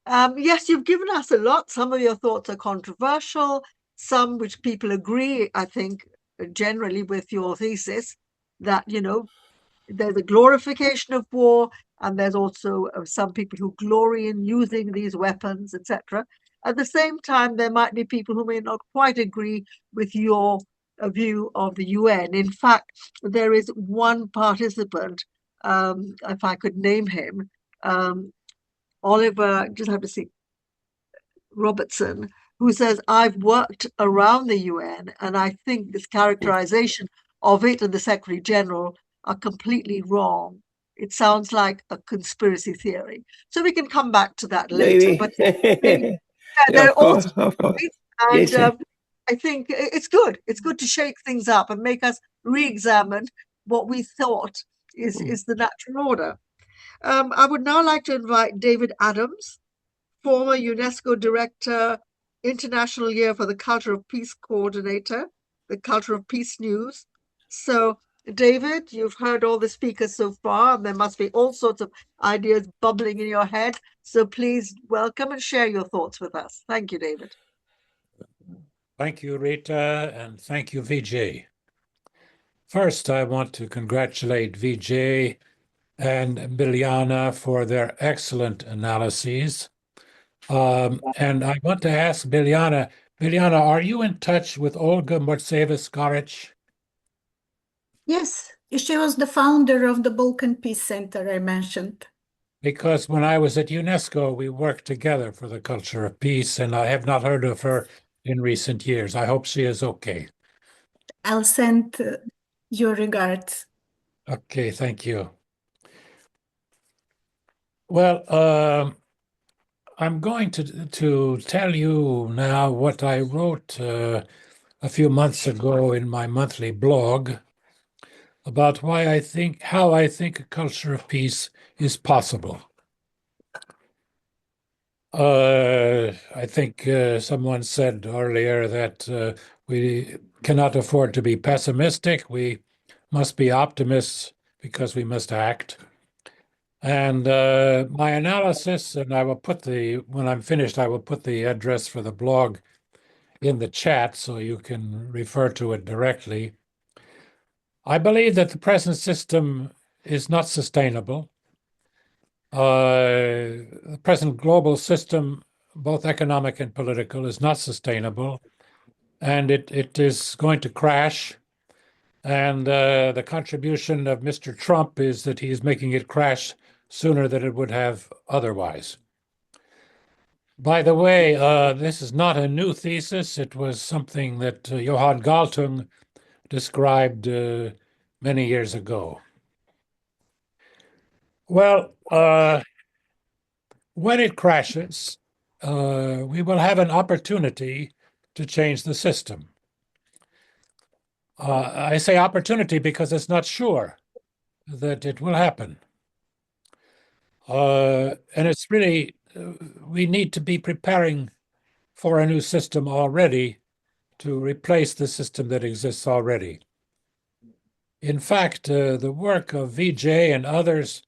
interrupting. Yes, you've given us a lot. Some of your thoughts are controversial, some which people agree, I think, generally with your thesis that, you know, there's a glorification of war, and there's also some people who glory in using these weapons, etc. At the same time, there might be people who may not quite agree with your view of the UN. In fact, there is one participant, if I could name him, Oliver, just have to see, Robertson, who says, I've worked around the UN, and I think this characterization of it and the Secretary General are completely wrong. It sounds like a conspiracy theory. So we can come back to that later. Maybe. But Yeah, they're of all course, of course. and Yes, yes. I think it's good. It's good to shake things up and make us re-examine what we thought is the natural order. I would now like to invite David Adams, former UNESCO Director, International Year for the Culture of Peace Coordinator, the Culture of Peace News. So, David, you've heard all the speakers so far, and there must be all sorts of ideas bubbling in your head. So please welcome and share your thoughts with us. Thank you, David. Thank you, Rita, and thank you, Vijay. First, I want to congratulate Vijay and Biljana for their excellent analyses. And I want to ask Biljana, are you in touch with Olga Mortseva-Skaric? Yes, she was the founder of the Balkan Peace Center I mentioned. Because when I was at UNESCO, we worked together for the culture of peace, and I have not heard of her in recent years. I hope she is okay. I'll send your regards. Okay, thank you. Well, I'm going to tell you now what I wrote a few months ago in my monthly blog about how I think a culture of peace is possible. I think someone said earlier that we cannot afford to be pessimistic. We must be optimists because we must act. And my analysis, and when I'm finished, I will put the address for the blog in the chat so you can refer to it directly. I believe that the present system is not sustainable. The present global system, both economic and political, is not sustainable, and it is going to crash. And the contribution of Mr. Trump is that he's making it crash sooner than it would have otherwise. By the way, this is not a new thesis. It was something that Johann Galtung described many years ago. Well, when it crashes, we will have an opportunity to change the system. I say opportunity because it's not sure that it will happen. And it's really, we need to be preparing for a new system already to replace the system that exists already. In fact, the work of Vijay and others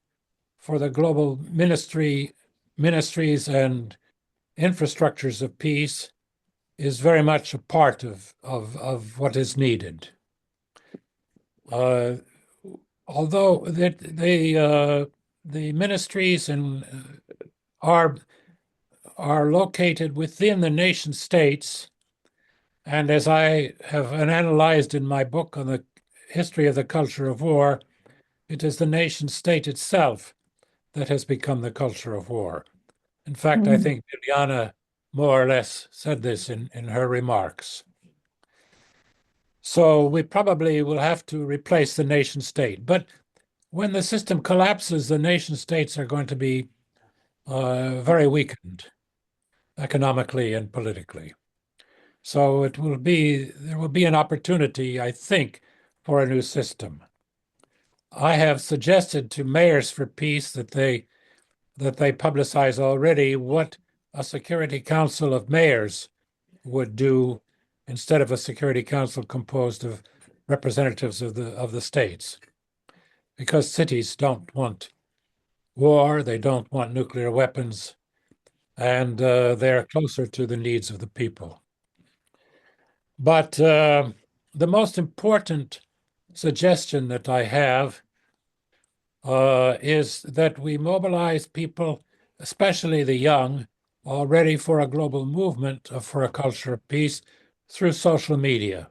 for the global ministries and infrastructures of peace is very much a part of what is needed. Although the ministries are located within the nation states, and as I have analyzed in my book on the history of the culture of war, it is the nation state itself that has become the culture of war. In fact, I think Biljana more or less said this in her remarks. So we probably will have to replace the nation state. But when the system collapses, the nation states are going to be very weakened economically and politically. So there will be an opportunity, I think, for a new system. I have suggested to mayors for peace that they publicize already what a Security Council of mayors would do instead of a Security Council composed of representatives of the states. Because cities don't want war, they don't want nuclear weapons, and they're closer to the needs of the people. But the most important suggestion that I have is that we mobilize people, especially the young, already for a global movement for a culture of peace through social media.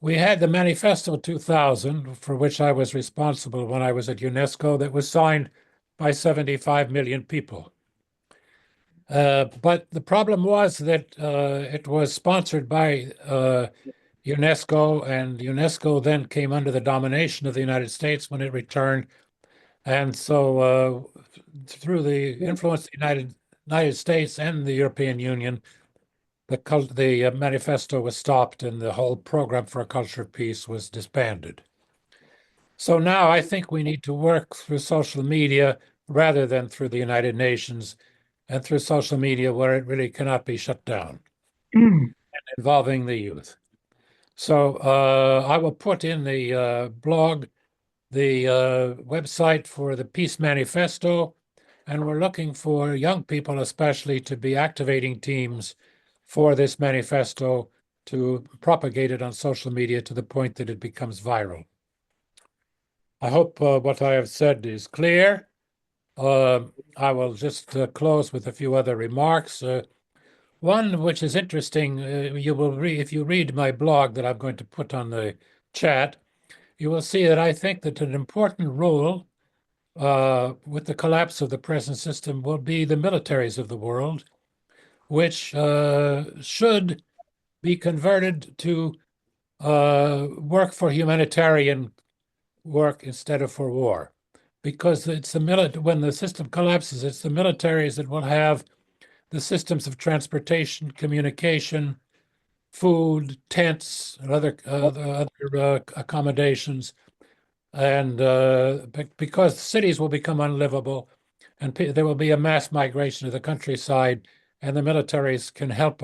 We had the Manifesto 2000, for which I was responsible when I was at UNESCO, that was signed by 75 million people. But the problem was that it was sponsored by UNESCO, and UNESCO then came under the domination of the United States when it returned. And so through the influence of the United States and the European Union, the manifesto was stopped and the whole program for a culture of peace was disbanded. So now I think we need to work through social media rather than through the United Nations, and through social media where it really cannot be shut down, and involving the youth. So I will put in the blog the website for the Peace Manifesto, and we're looking for young people especially to be activating teams for this manifesto to propagate it on social media to the point that it becomes viral. I hope what I have said is clear. I will just close with a few other remarks. One which is interesting, you will read if you read my blog that I'm going to put on the chat, you will see that I think that an important role with the collapse of the present system will be the militaries of the world, which should be converted to work for humanitarian work instead of for war. Because it's when the system collapses, it's the militaries that will have the systems of transportation, communication, food, tents, and other accommodations. And because cities will become unlivable and there will be a mass migration to the countryside, and the militaries can help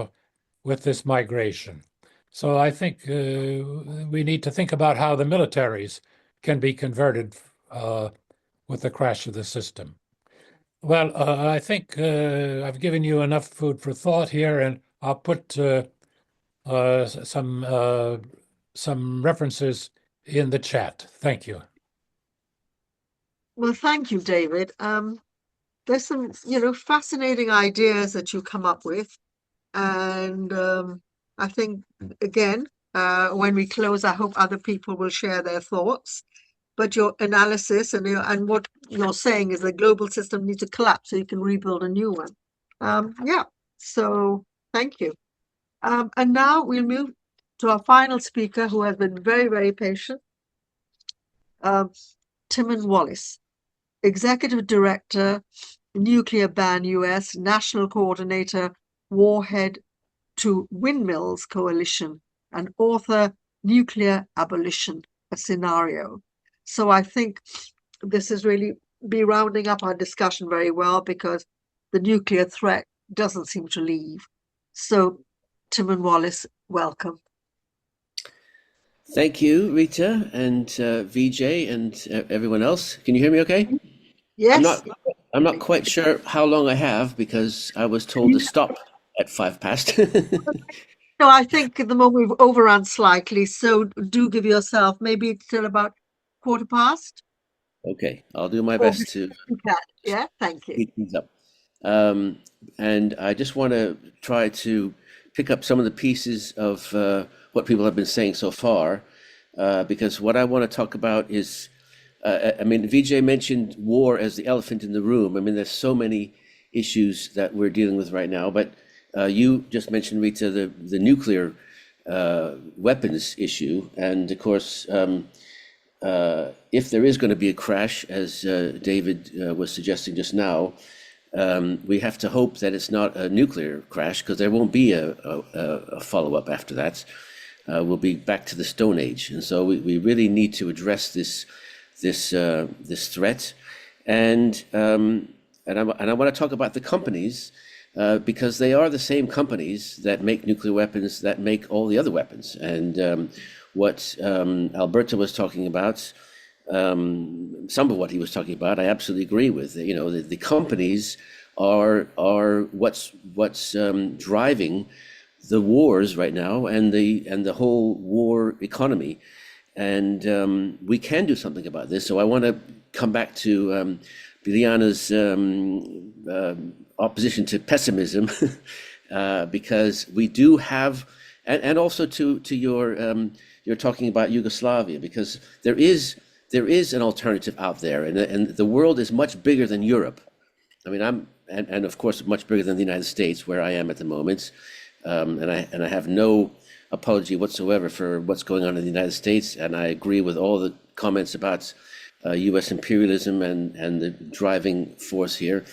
with this migration. So I think we need to think about how the militaries can be converted with the crash of the system. Well, I think I've given you enough food for thought here, and I'll put some references in the chat. Thank you. Well, thank you, David. There's some, fascinating ideas that you come up with. And I think, again, when we close, I hope other people will share their thoughts. But your analysis and what you're saying is the global system needs to collapse so you can rebuild a new one. So thank you. And now we'll move to our final speaker, who has been very, very patient. Timmon Wallis, Executive Director, Nuclear Ban US, National Coordinator, Warhead to Windmills Coalition, and author, Nuclear Abolition, a Scenario. So I think this is really be rounding up our discussion very well, because the nuclear threat doesn't seem to leave. So Timmon Wallis, welcome. Thank you, Rita and Vijay and everyone else. Can you hear me okay? Yes. I'm not quite sure how long I have because I was told to stop at 5 past. No, I think at the moment we've overrun slightly, so do give yourself maybe it's till about 1/4 past. Okay, I'll do my Or best to you can. Yeah, thank you. speed things up. And I just want to try to pick up some of the pieces of what people have been saying so far, because what I want to talk about is, I mean, Vijay mentioned war as the elephant in the room. I mean, there's so many issues that we're dealing with right now, but you just mentioned, Rita, the nuclear weapons issue, and of course, if there is going to be a crash, as David was suggesting just now, we have to hope that it's not a nuclear crash, because there won't be a follow-up after that. We'll be back to the Stone Age, and so we really need to address this threat, and I want to talk about the companies. Because they are the same companies that make nuclear weapons, that make all the other weapons. And what Alberto was talking about, some of what he was talking about, I absolutely agree with. You know, the companies are what's driving the wars right now, and the whole war economy. And we can do something about this. So I want to come back to Biljana's opposition to pessimism, because we do have, and also to you're talking about Yugoslavia, because there is an alternative out there, and the world is much bigger than Europe. I mean, and of course much bigger than the United States, where I am at the moment, and I have no apology whatsoever for what's going on in the United States, and I agree with all the comments about U.S. imperialism and the driving force here.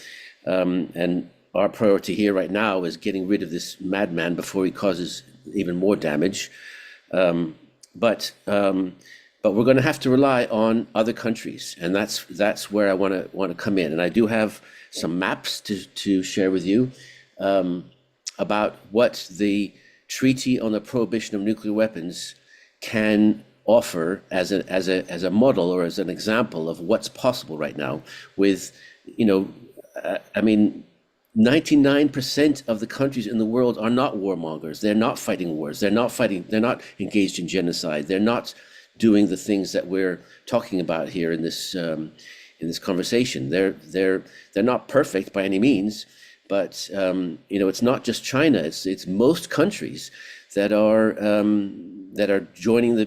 And our priority here right now is getting rid of this madman before he causes even more damage. But we're going to have to rely on other countries, and that's where I want to come in. And I do have some maps to share with you about what the Treaty on the Prohibition of Nuclear Weapons can offer as a model or as an example of what's possible right now with, you know, I mean, 99% of the countries in the world are not warmongers. They're not fighting wars. They're not engaged in genocide. They're not doing the things that we're talking about here in this conversation. They're not perfect by any means, but you know, it's not just China. It's most countries that are joining the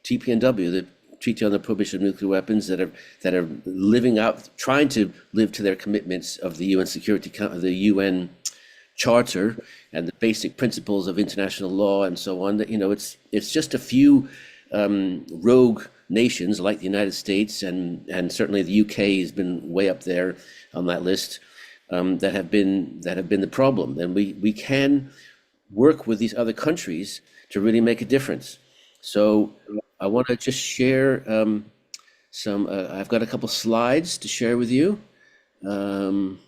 TPNW, the Treaty on the Prohibition of Nuclear Weapons, that are living out, trying to live to their commitments of the UN the UN Charter and the basic principles of international law and so on. That, you know, it's just a few rogue nations like the United States and certainly the UK has been way up there on that list, that have been the problem. And we can work with these other countries to really make a difference. So I want to just share some. I've got a couple slides to share with you, and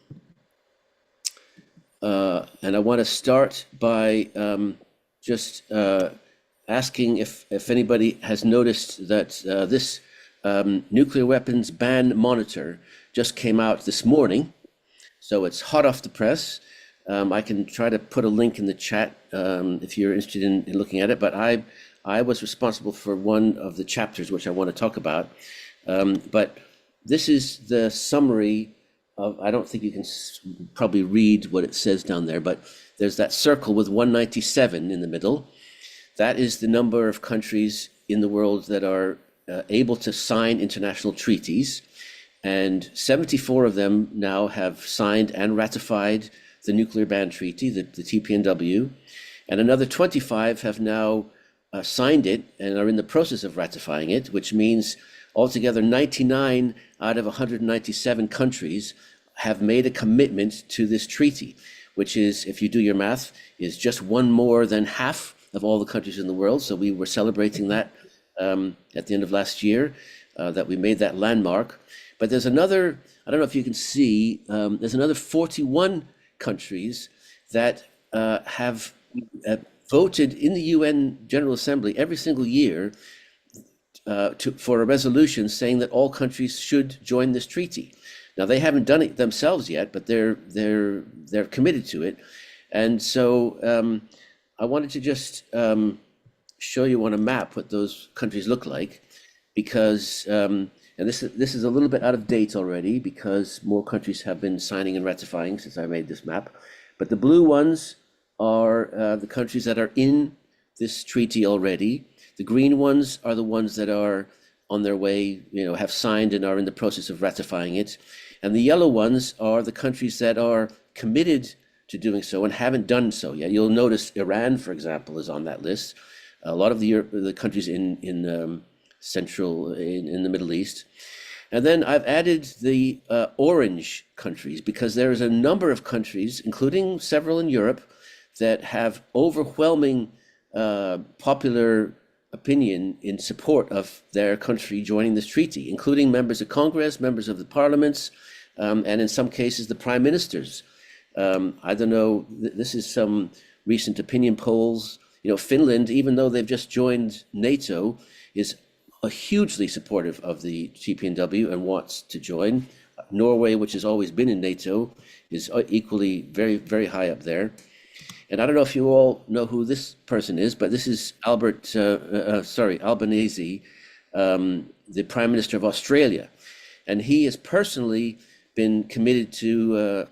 I want to start by just asking if anybody has noticed that this nuclear weapons ban monitor just came out this morning, so it's hot off the press. I can try to put a link in the chat if you're interested in looking at it, but I was responsible for one of the chapters which I want to talk about, but this is the summary of, I don't think you can probably read what it says down there, but there's that circle with 197 in the middle. That is the number of countries in the world that are able to sign international treaties, and 74 of them now have signed and ratified the Nuclear Ban Treaty, the TPNW, and another 25 have now signed it and are in the process of ratifying it, which means altogether 99 out of 197 countries have made a commitment to this treaty, which is, if you do your math, is just one more than half of all the countries in the world. So we were celebrating that at the end of last year, that we made that landmark. But there's another, I don't know if you can see, there's another 41 countries that have voted in the UN General Assembly every single year for a resolution saying that all countries should join this treaty. Now they haven't done it themselves yet, but they're committed to it, and so I wanted to just show you on a map what those countries look like, because and this is a little bit out of date already because more countries have been signing and ratifying since I made this map, but the blue ones are the countries that are in this treaty already. The green ones are the ones that are on their way, have signed and are in the process of ratifying it. And the yellow ones are the countries that are committed to doing so and haven't done so yet. You'll notice Iran, for example, is on that list. A lot of the countries in the Middle East. And then I've added the orange countries because there is a number of countries, including several in Europe, that have overwhelming popular opinion in support of their country joining this treaty, including members of Congress, members of the parliaments, and in some cases the prime ministers. I don't know, this is some recent opinion polls. Finland, even though they've just joined NATO, is hugely supportive of the TPNW and wants to join. Norway, which has always been in NATO, is equally very, very high up there. And I don't know if you all know who this person is, but this is Albanese, the Prime Minister of Australia. And he has personally been committed to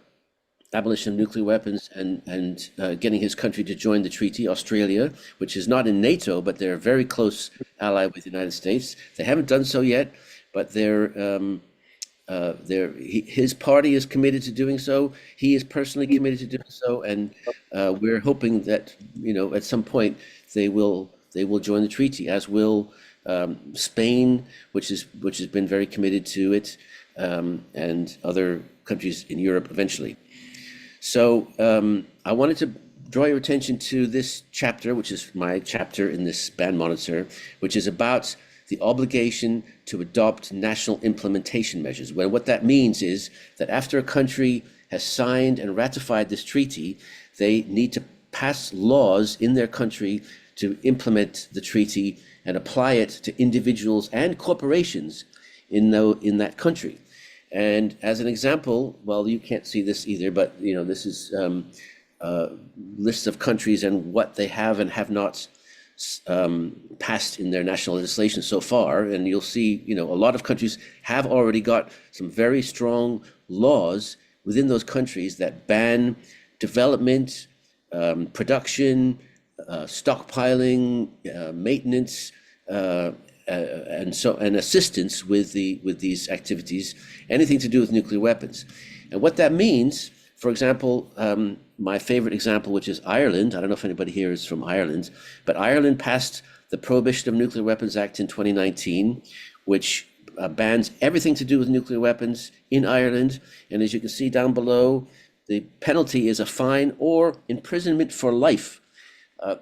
abolition of nuclear weapons and getting his country to join the treaty. Australia, which is not in NATO, but they're a very close ally with the United States. They haven't done so yet, but his party is committed to doing so. He is personally committed to doing so, and we're hoping that at some point they will join the treaty, as will Spain, which has been very committed to it, and other countries in Europe eventually. So I wanted to draw your attention to this chapter, which is my chapter in this band monitor, which is about the obligation to adopt national implementation measures. Well, what that means is that after a country has signed and ratified this treaty, they need to pass laws in their country to implement the treaty and apply it to individuals and corporations in that country. And as an example, well, you can't see this either, but this is lists of countries and what they have and have not passed in their national legislation so far. And you'll see, a lot of countries have already got some very strong laws within those countries that ban development, production, stockpiling, maintenance, and assistance with these activities, anything to do with nuclear weapons. And what that means, for example, my favorite example, which is Ireland. I don't know if anybody here is from Ireland, but Ireland passed the Prohibition of Nuclear Weapons Act in 2019, which bans everything to do with nuclear weapons in Ireland. And as you can see down below, the penalty is a fine or imprisonment for life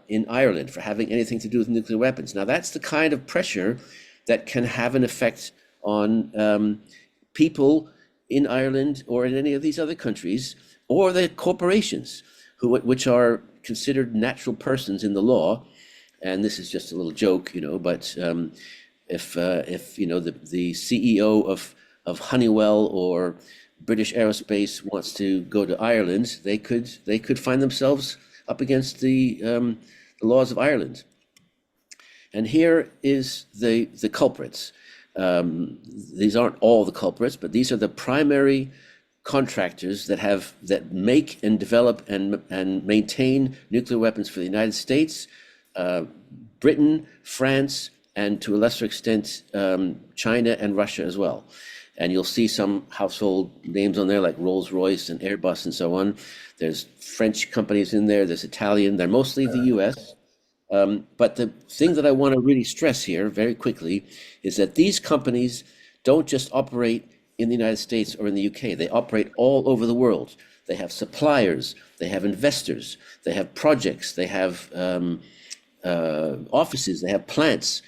in Ireland for having anything to do with nuclear weapons. Now, that's the kind of pressure that can have an effect on people in Ireland or in any of these other countries, or the corporations which are considered natural persons in the law. And this is just a little joke, but if the CEO of Honeywell or British Aerospace wants to go to Ireland, they could find themselves up against the laws of Ireland. And here is the culprits. These aren't all the culprits, but these are the primary contractors that make and develop and maintain nuclear weapons for the United States, Britain, France, and to a lesser extent, China and Russia as well. And you'll see some household names on there like Rolls-Royce and Airbus and so on. There's French companies in there, there's Italian, they're mostly the US. But the thing that I want to really stress here very quickly is that these companies don't just operate in the United States or in the UK, they operate all over the world. They have suppliers, they have investors, they have projects, they have offices, they have plants.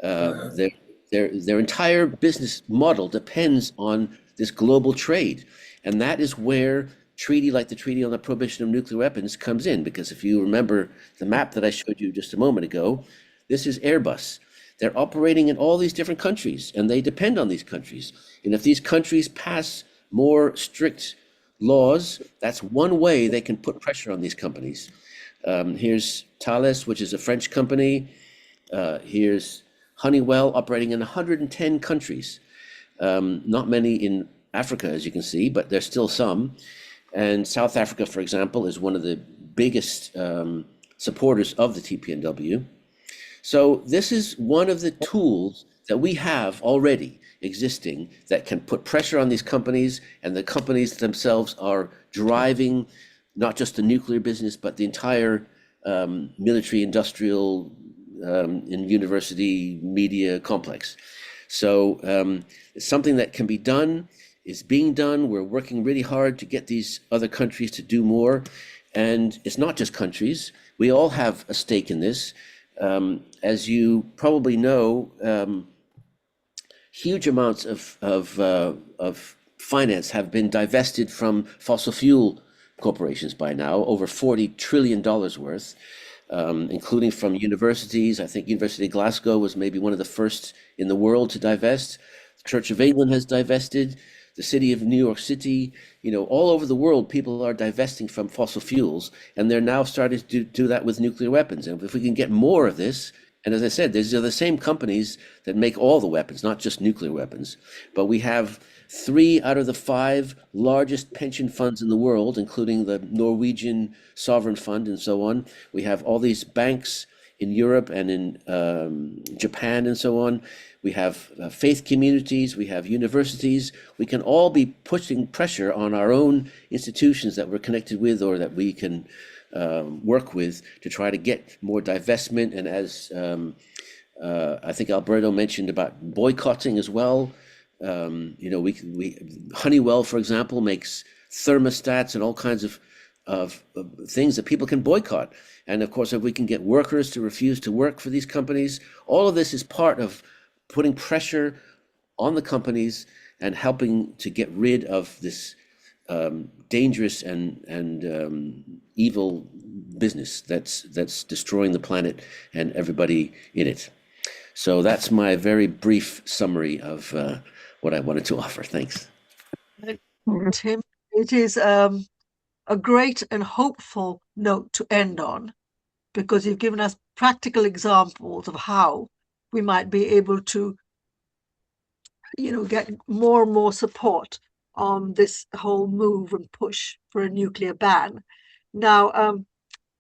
Their entire business model depends on this global trade. And that is where treaty like the Treaty on the Prohibition of Nuclear Weapons comes in, because if you remember the map that I showed you just a moment ago, this is Airbus. they're operating in all these different countries, and they depend on these countries. And if these countries pass more strict laws, that's one way they can put pressure on these companies. Here's Thales, which is a French company. Here's Honeywell, operating in 110 countries. Not many in Africa, as you can see, but there's still some. And South Africa, for example, is one of the biggest supporters of the TPNW. So this is one of the tools that we have already existing that can put pressure on these companies, and the companies themselves are driving not just the nuclear business, but the entire military, industrial, and university media complex. So it's something that can be done, is being done. We're working really hard to get these other countries to do more. And it's not just countries. We all have a stake in this. As you probably know, huge amounts of finance have been divested from fossil fuel corporations by now, over $40 trillion worth, including from universities. I think University of Glasgow was maybe one of the first in the world to divest. The Church of England has divested. The city of New York City, all over the world, people are divesting from fossil fuels, and they're now starting to do that with nuclear weapons. And if we can get more of this, and as I said, these are the same companies that make all the weapons, not just nuclear weapons, but we have 3 out of the 5 largest pension funds in the world, including the Norwegian Sovereign Fund and so on. We have all these banks in Europe and in Japan and so on. We have faith communities, we have universities. We can all be putting pressure on our own institutions that we're connected with or that we can work with to try to get more divestment. And as I think Alberto mentioned about boycotting as well, Honeywell, for example, makes thermostats and all kinds of things that people can boycott. And of course, if we can get workers to refuse to work for these companies, all of this is part of putting pressure on the companies and helping to get rid of this dangerous and evil business that's destroying the planet and everybody in it. So that's my very brief summary of what I wanted to offer. Thanks. Tim, it is a great and hopeful note to end on, because you've given us practical examples of how we might be able to, get more and more support on this whole move and push for a nuclear ban. Now,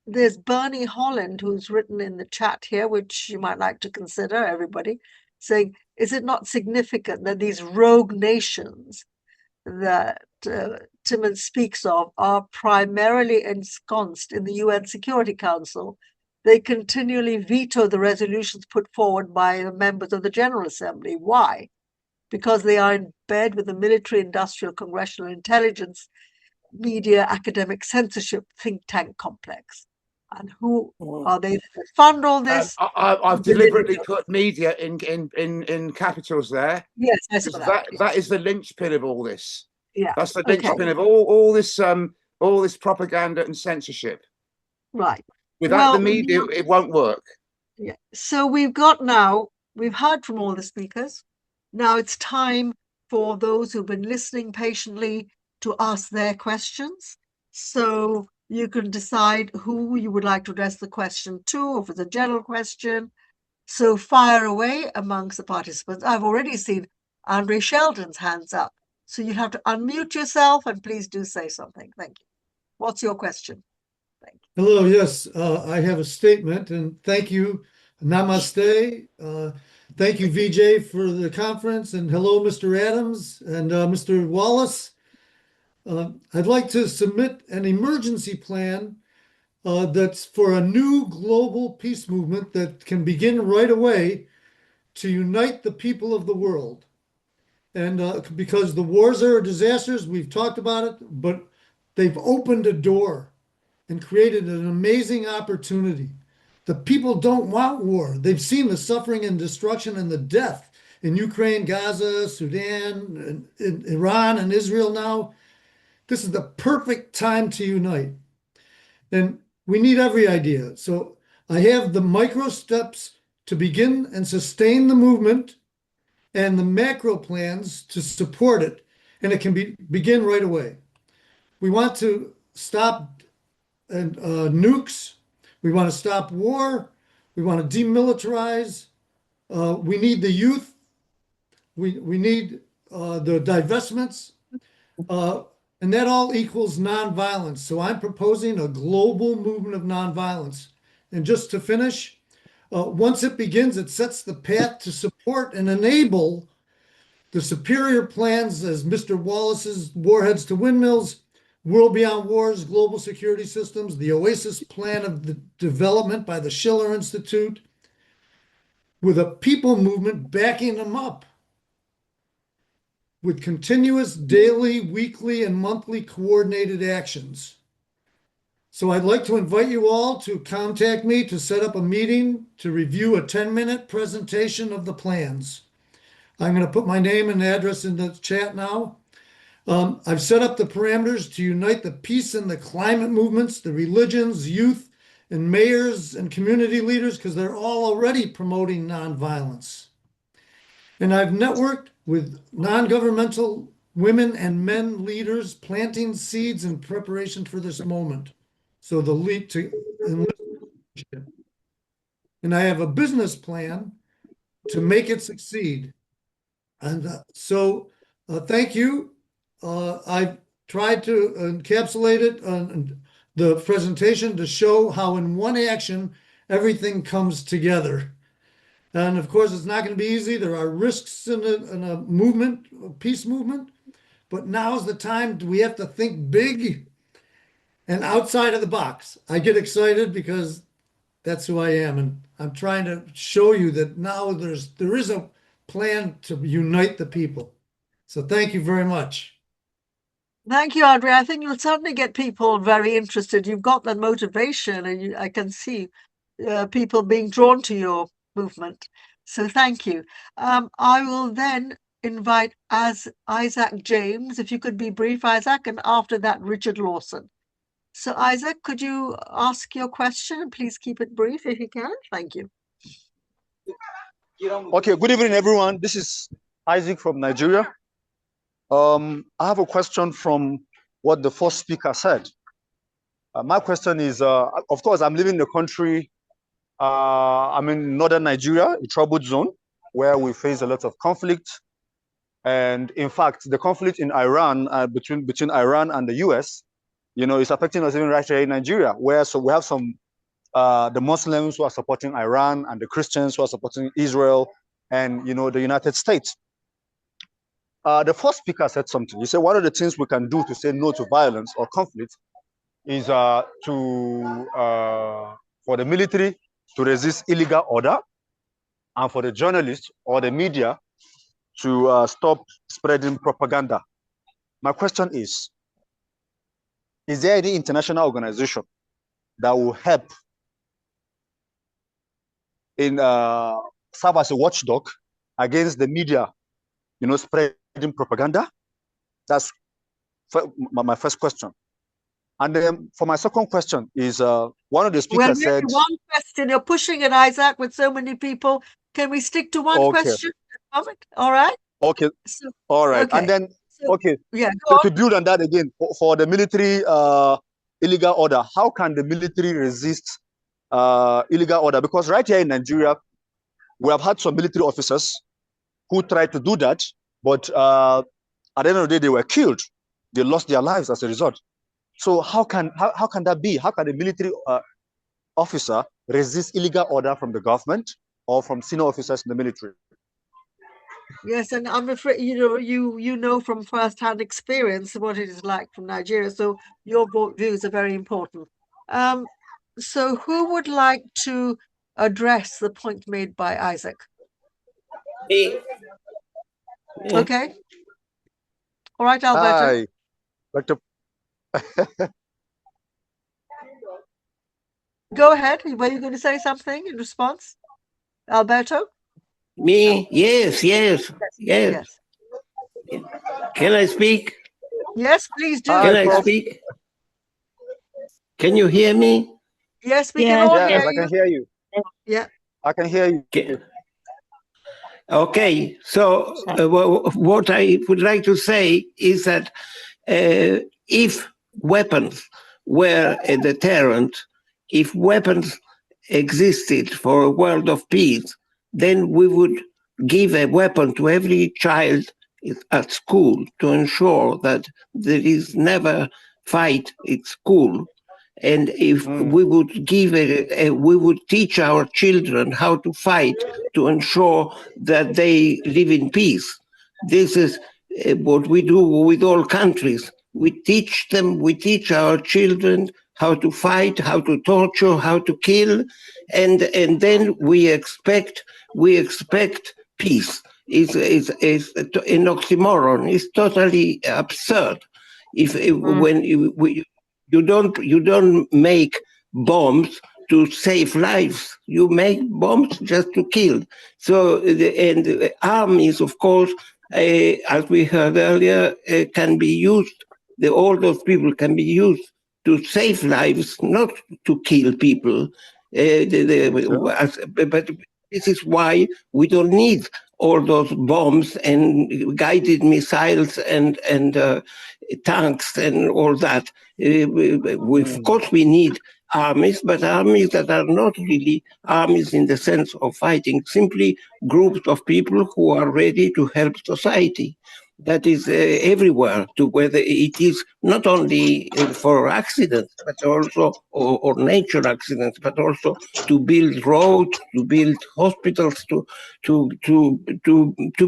there's Bernie Holland, who's written in the chat here, which you might like to consider, everybody, saying, is it not significant that these rogue nations that Timmon speaks of are primarily ensconced in the UN Security Council? They continually veto the resolutions put forward by the members of the General Assembly. Why? Because they are in bed with the military, industrial, congressional intelligence, media, academic censorship, think tank complex. And who are they that fund all this? I've deliberately put media in capitals there. Yes, I saw that. That is the linchpin of all this. Yeah, that's the linchpin of all this propaganda and censorship. Right. Without the media, it won't work. Yeah. So we've heard from all the speakers. Now it's time for those who've been listening patiently to ask their questions. So you can decide who you would like to address the question to, or if it's a general question. So fire away amongst the participants. I've already seen Andre Sheldon's hands up. So you have to unmute yourself and please do say something. Thank you. What's your question? Thank you. Hello, yes, I have a statement, and thank you. Namaste. Thank you, Vijay, for the conference, and hello, Mr. Adams and Mr. Wallis. I'd like to submit an emergency plan that's for a new global peace movement that can begin right away to unite the people of the world. And because the wars are disasters, we've talked about it, but they've opened a door and created an amazing opportunity. The people don't want war. They've seen the suffering and destruction and the death in Ukraine, Gaza, Sudan, and Iran, and Israel now. This is the perfect time to unite. And we need every idea. So I have the micro steps to begin and sustain the movement and the macro plans to support it, and it can begin right away. We want to stop nukes. We want to stop war. We want to demilitarize. We need the youth. We need the divestments. And that all equals nonviolence. So I'm proposing a global movement of nonviolence. And just to finish, once it begins, it sets the path to support and enable the superior plans as Mr. Wallis's Warheads to Windmills, World Beyond Wars, Global Security Systems, the OASIS plan of the development by the Schiller Institute, with a people movement backing them up, with continuous daily, weekly, and monthly coordinated actions. So I'd like to invite you all to contact me to set up a meeting to review a 10-minute presentation of the plans. I'm going to put my name and address in the chat now. I've set up the parameters to unite the peace and the climate movements, the religions, youth, and mayors and community leaders, because they're all already promoting nonviolence. And I've networked with non-governmental women and men leaders planting seeds in preparation for this moment. So the lead to enlist. And I have a business plan to make it succeed. And thank you. I've tried to encapsulate it on the presentation to show how in one action, everything comes together. And of course, it's not going to be easy. There are risks in a movement, a peace movement, but now's the time we have to think big and outside of the box. I get excited because that's who I am. And I'm trying to show you that now there is a plan to unite the people. So thank you very much. Thank you, Andre. I think you'll certainly get people very interested. You've got that motivation, and I can see people being drawn to your movement. So thank you. I will then invite Isaac James, if you could be brief, Isaac, and after that, Richard Lawson. So Isaac, could you ask your question? Please keep it brief if you can. Thank you. Okay, good evening, everyone. This is Isaac from Nigeria. I have a question from what the first speaker said. My question is, of course, I'm living in the country. I'm in northern Nigeria, a troubled zone where we face a lot of conflict. And in fact, the conflict in Iran, between Iran and the US, is affecting us even right here in Nigeria, where so we have some, the Muslims who are supporting Iran and the Christians who are supporting Israel and, the United States. The first speaker said something. He said one of the things we can do to say no to violence or conflict is for the military to resist illegal order, and for the journalists or the media to stop spreading propaganda. My question is there any international organization that will help in serve as a watchdog against the media, spreading propaganda? That's my first question. And then for my second question is, one of the speakers said— one question. You're pushing it, Isaac, with so many people. Can we stick to one question at the moment? All right? Okay. So, all right. Okay. And then, yeah, to build on that again, for the military illegal order, how can the military resist illegal order? Because right here in Nigeria, we have had some military officers who tried to do that, but at the end of the day, they were killed. They lost their lives as a result. So how can that be? How can a military officer resist illegal order from the government or from senior officers in the military? Yes, and I'm afraid you know from first-hand experience what it is like from Nigeria. So your views are very important. So who would like to address the point made by Isaac? Me. Okay. All right, Alberto. Hi, Dr. Go ahead. Were you going to say something in response, Alberto? Me? Yes. Can I speak? Yes, please do. Can I speak? Can you hear me? Yes, we can all hear you. Yes, I can hear you. Yeah. I can hear you. Okay, so what I would like to say is that if weapons were a deterrent, if weapons existed for a world of peace, then we would give a weapon to every child at school to ensure that there is never fight at school. And if we would give we would teach our children how to fight to ensure that they live in peace. This is what we do with all countries. We teach them, we teach our children how to fight, how to torture, how to kill, and then we expect peace. Is an oxymoron. It's totally absurd. When you don't make bombs to save lives. You make bombs just to kill. So and armies, of course, as we heard earlier, can be used. All those people can be used to save lives, not to kill people. But this is why we don't need all those bombs and guided missiles and tanks and all that. Of course, we need armies, but armies that are not really armies in the sense of fighting, simply groups of people who are ready to help society. That is everywhere, to whether it is not only for accidents, but also, or nature accidents, but also to build roads, to build hospitals, to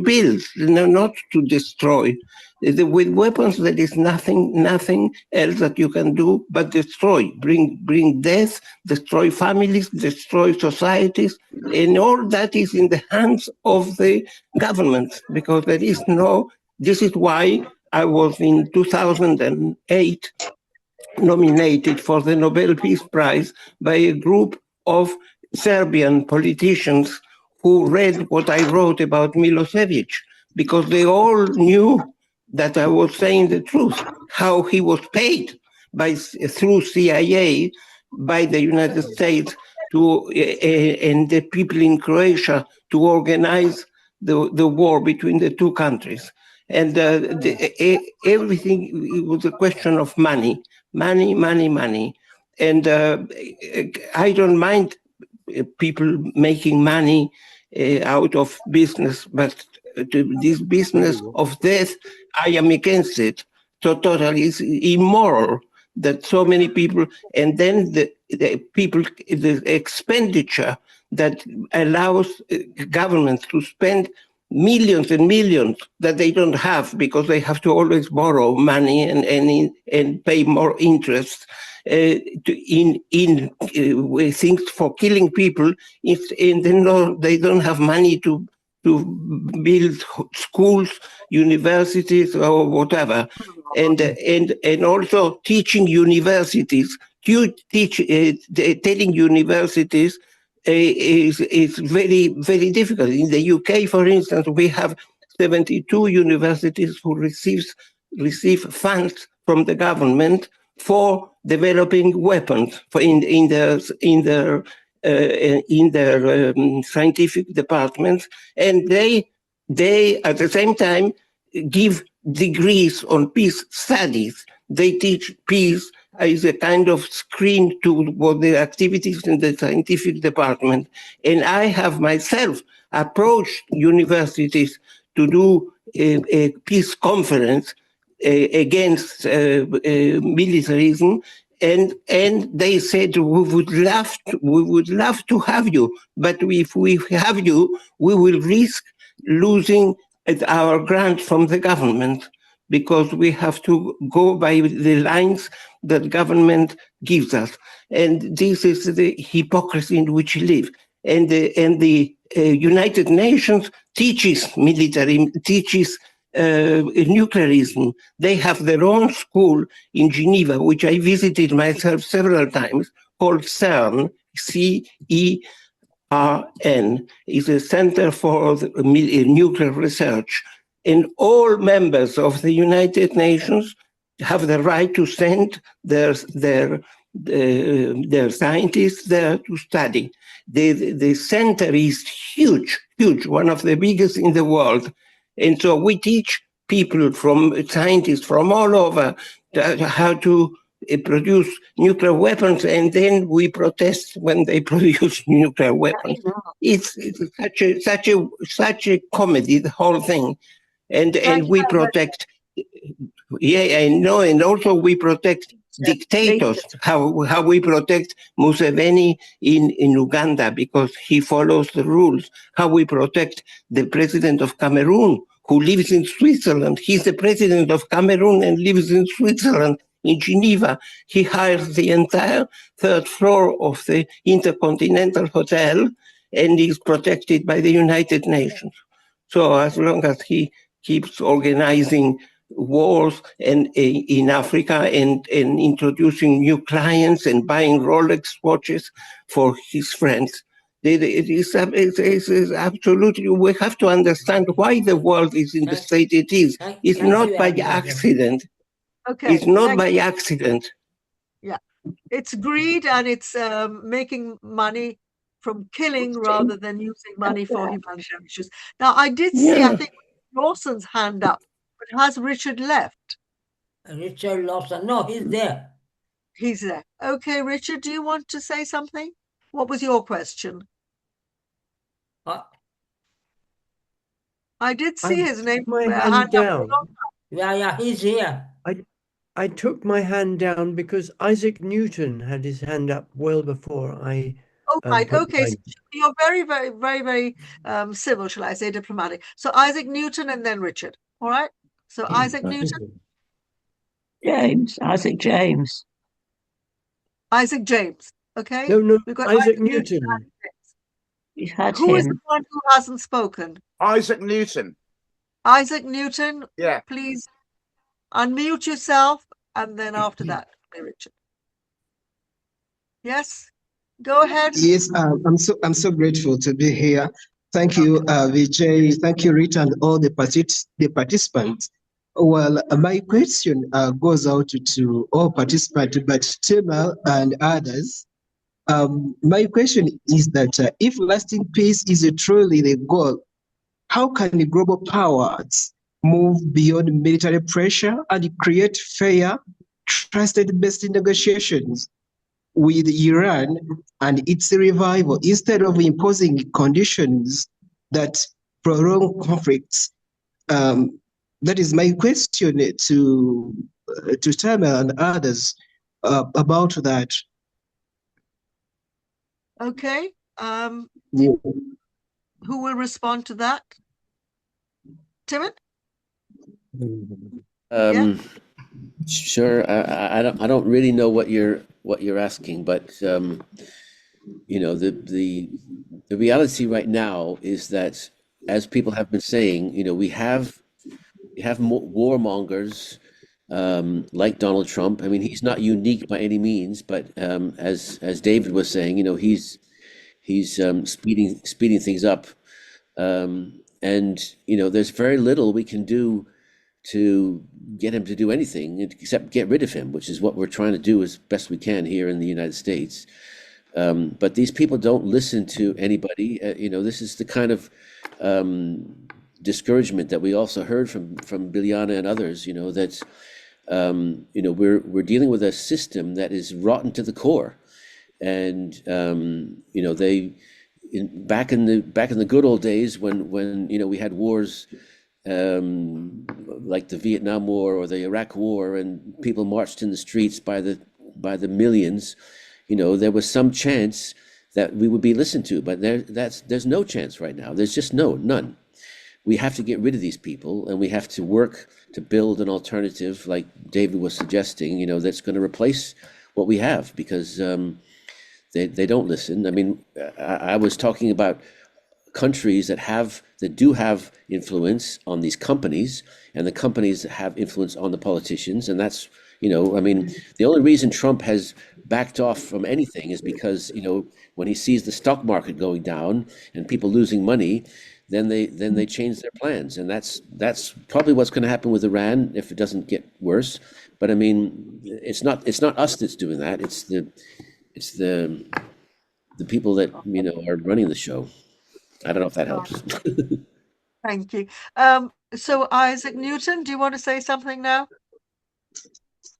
build, not to destroy. With weapons, there is nothing else that you can do but destroy, bring death, destroy families, destroy societies, and all that is in the hands of the government, because there is no. This is why I was in 2008 nominated for the Nobel Peace Prize by a group of Serbian politicians who read what I wrote about Milosevic, because they all knew that I was saying the truth, how he was paid through CIA by the United States and the people in Croatia to organize the war between the two countries. And everything, it was a question of money. And I don't mind people making money out of business, but this business of death, I am against it. So totally, it's immoral that so many people, and then the expenditure that allows governments to spend millions and millions that they don't have because they have to always borrow money and pay more interest in things for killing people. They don't have money to build schools, universities, or whatever, and also teaching universities. Telling universities is very, very difficult. In the UK, for instance, we have 72 universities who receive funds from the government for developing weapons in their scientific departments, and they at the same time give degrees on peace studies. They teach peace as a kind of screen to what the activities in the scientific department. And I have myself approached universities to do a peace conference against militarism, and they said, we would love to have you, but if we have you, we will risk losing our grant from the government, because we have to go by the lines that government gives us. And this is the hypocrisy in which we live. And the United Nations teaches nuclearism. They have their own school in Geneva, which I visited myself several times, called CERN, CERN, is a Center for Nuclear Research. And all members of the United Nations have the right to send their their scientists there to study. The center is huge, huge, one of the biggest in the world. And so we teach people scientists from all over how to produce nuclear weapons, and then we protest when they produce nuclear weapons. It's such a comedy, the whole thing. And we protect, yeah, I know, and also we protect dictators, how we protect Museveni in Uganda because he follows the rules, how we protect the president of Cameroon who lives in Switzerland. He's the president of Cameroon and lives in Switzerland, in Geneva. He hires the entire third floor of the Intercontinental Hotel and is protected by the United Nations. So as long as he keeps organizing wars and in Africa and introducing new clients and buying Rolex watches for his friends, it is absolutely, we have to understand why the world is in the state it is. It's not by accident. Okay. It's not by accident. Yeah. It's greed, and it's making money from killing rather than using money for humanitarian issues. Now, I did see, I think, Lawson's hand up, but has Richard left? Richard Lawson, no, he's there. He's there. Okay, Richard, do you want to say something? What was your question? I did see his name. My hand down. Yeah, he's here. I took my hand down because Isaac Newton had his hand up well before I. Oh, right. Okay. So you're very, very, very, very civil, shall I say, diplomatic. So Isaac Newton and then Richard. All right. So Isaac Newton. Isaac James. Isaac James. Okay. No, we've got Isaac Newton. We've had Who him. is the one who hasn't spoken? Isaac Newton. Isaac Newton. Yeah. Please unmute yourself, and then after that, Richard. Yes. Go ahead. Yes, I'm so grateful to be here. Thank you, Vijay. Thank you, Rita, and all the participants. Well, my question goes out to all participants, but Timmon and others. My question is that if lasting peace is truly the goal, how can the global powers move beyond military pressure and create fair, trusted-based negotiations with Iran and its revival instead of imposing conditions that prolong conflicts? That is my question to Timmon and others about that. Okay. Yeah. Who will respond to that? Timmon? Sure. I don't really know what you're asking, but you know, the reality right now is that, as people have been saying, you know, we have warmongers like Donald Trump. I mean, he's not unique by any means, but as David was saying, you know, he's speeding things up, and you know, there's very little we can do to get him to do anything except get rid of him, which is what we're trying to do as best we can here in the United States. But these people don't listen to anybody. You know, this is the kind of discouragement that we also heard from Biljana and others. You know, that you know, we're dealing with a system that is rotten to the core, and you know, back in the good old days when you know, we had wars like the Vietnam War or the Iraq War, and people marched in the streets by the millions, you know, there was some chance that we would be listened to, but there's no chance right now. There's just none. We have to get rid of these people, and we have to work to build an alternative, like David was suggesting, you know, that's going to replace what we have, because they don't listen. I mean, I was talking about countries that do have influence on these companies, and the companies that have influence on the politicians. And that's, you know, I mean, the only reason Trump has backed off from anything is because, you know, when he sees the stock market going down and people losing money, then they change their plans, and that's probably what's going to happen with Iran if it doesn't get worse. But I mean, it's not us that's doing that. It's the people that are running the show. I don't know if that helps. Thank you. So Isaac Newton, do you want to say something now?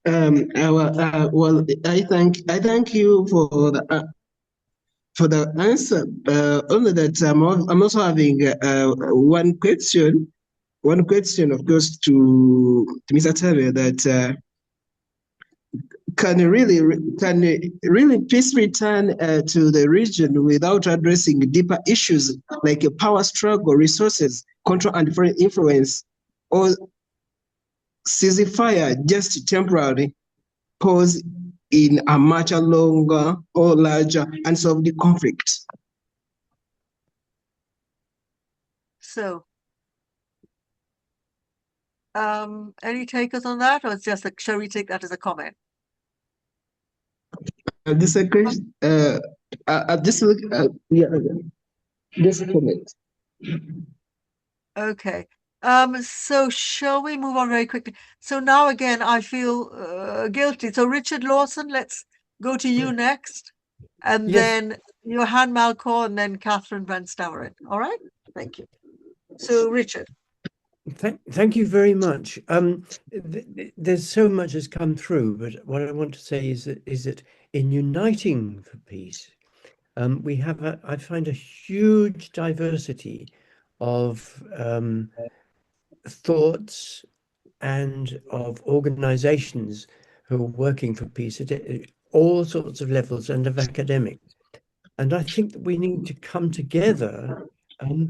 Well, I thank you for the answer. Only that I'm also having one question. One question, of course, to Mr. Tabe, that can really peace return to the region without addressing deeper issues like a power struggle, resources, control, and foreign influence, or ceasefire just temporarily pause in a much longer or larger unsolved conflict? So, any takers on that, or it's just shall we take that as a comment? This a question. Yeah, this a comment. Okay. So shall we move on very quickly? So now again, I feel guilty. So Richard Lawson, let's go to you next, and Yes. then Johan Malco, and then Catherine Van Staveren. All right? Thank you. So Richard. Thank you very much. There's so much has come through, but what I want to say is that in uniting for peace, we have I find a huge diversity of thoughts and of organizations who are working for peace at all sorts of levels and of academics. And I think that we need to come together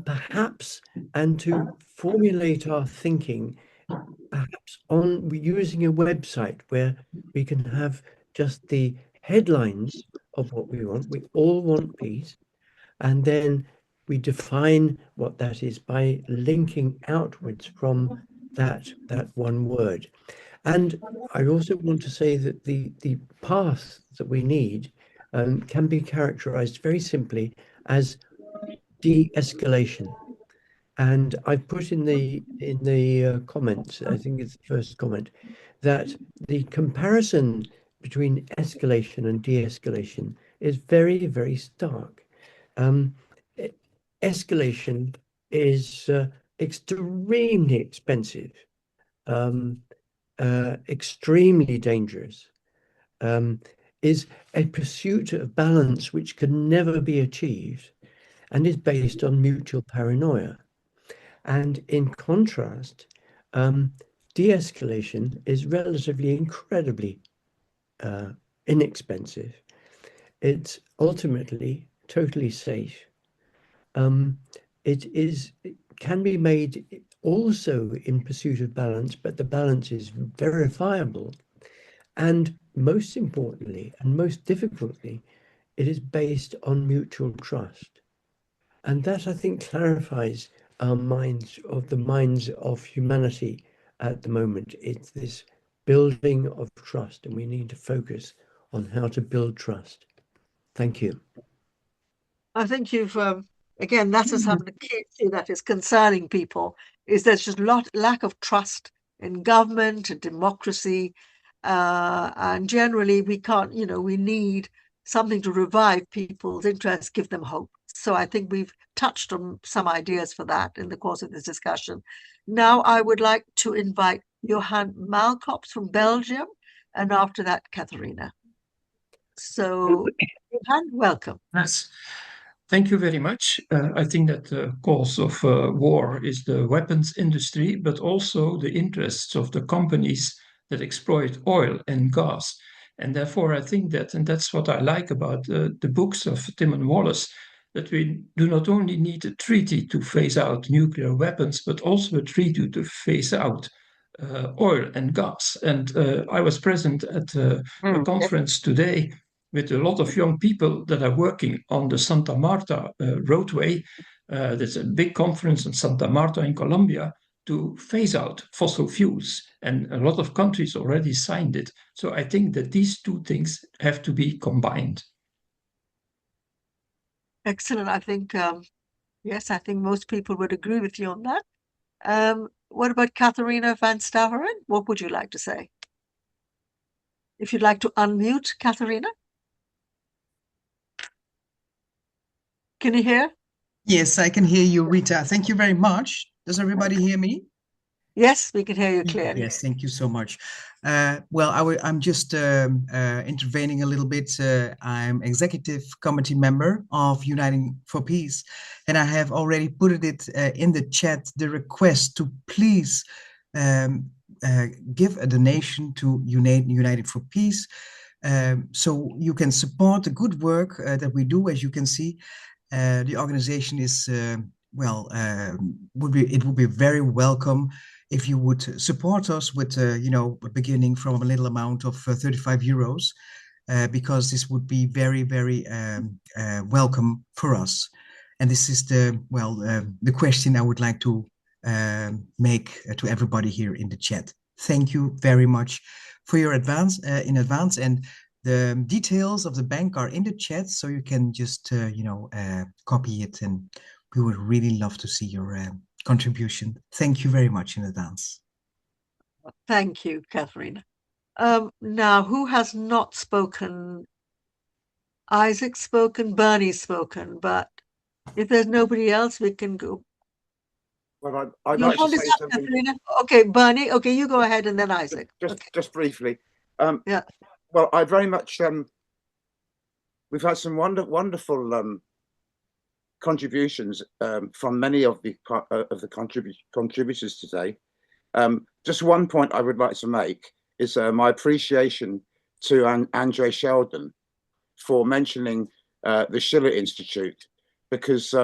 perhaps and to formulate our thinking perhaps on using a website where we can have just the headlines of what we want. We all want peace, and then we define what that is by linking outwards from that one word. And I also want to say that the path that we need can be characterized very simply as de-escalation. And I've put in the comments, I think it's the first comment, that the comparison between escalation and de-escalation is very, very stark. Escalation is extremely expensive, extremely dangerous, is a pursuit of balance which can never be achieved and is based on mutual paranoia. And in contrast, de-escalation is relatively incredibly inexpensive. It's ultimately totally safe. It can be made also in pursuit of balance, but the balance is verifiable. And most importantly, and most difficultly, it is based on mutual trust. And that, I think, clarifies our minds of humanity at the moment. It's this building of trust, and we need to focus on how to build trust. Thank you. I think you've again, that is something the key issue that is concerning people, is there's just lack of trust in government and democracy, and generally we can't, we need something to revive people's interest, give them hope. So I think we've touched on some ideas for that in the course of this discussion. Now I would like to invite Johan Malkops from Belgium, and after that, Katharina. So Johan, welcome. Yes. Thank you very much. I think that the cause of war is the weapons industry, but also the interests of the companies that exploit oil and gas. And therefore, I think that, and that's what I like about the books of Timmon and Wallis, that we do not only need a treaty to phase out nuclear weapons, but also a treaty to phase out oil and gas. And I was present at a conference today with a lot of young people that are working on the Santa Marta roadway. There's a big conference in Santa Marta in Colombia to phase out fossil fuels. And a lot of countries already signed it. So I think that these two things have to be combined. Excellent. I think Yes, I think most people would agree with you on that. What about Katharina van Staveren? What would you like to say? If you'd like to unmute, Katharina. Can you hear? Yes, I can hear you, Rita. Thank you very much. Does everybody hear me? Yes, we can hear you clearly. Yes, thank you so much. Well, I'm just intervening a little bit. I'm executive committee member of Uniting for Peace, and I have already put it in the chat, the request to please give a donation to United for Peace, so you can support the good work that we do. As you can see, the organization is it would be very welcome if you would support us with beginning from a little amount of 35 euros, because this would be very, very welcome for us. And this is the question I would like to make to everybody here in the chat. Thank you very much for your advance in advance, and the details of the bank are in the chat, so you can just copy it, and we would really love to see your contribution. Thank you very much in advance. Thank you, Katharina. Now, who has not spoken? Isaac's spoken, Bernie's spoken, but if there's nobody else, we can go. Well, I'd like to say something. Katharina? Okay, Bernie. Okay, you go ahead, and then Isaac. Just briefly. Yeah. Well, I very much. We've had some wonderful contributions from many of the contributors today. Just one point I would like to make is my appreciation to Andre Sheldon for mentioning the Schiller Institute, because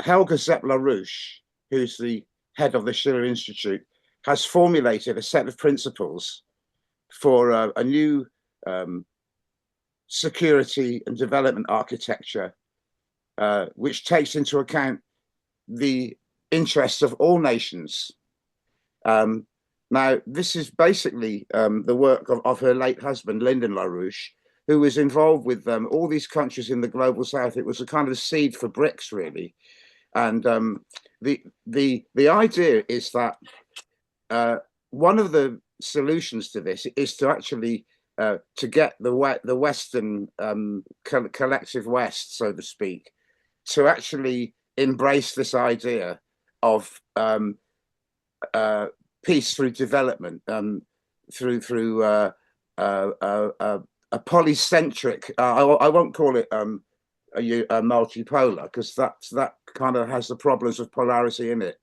Helga Zepp-LaRouche, who's the head of the Schiller Institute, has formulated a set of principles for a new security and development architecture, which takes into account the interests of all nations. Now, this is basically the work of her late husband, Lyndon LaRouche, who was involved with all these countries in the global south. It was a kind of seed for BRICS, really. And the idea is that one of the solutions to this is to actually to get the Western collective West, so to speak, to actually embrace this idea of peace through development, through a polycentric. I won't call it a multipolar, because that kind of has the problems of polarity in it,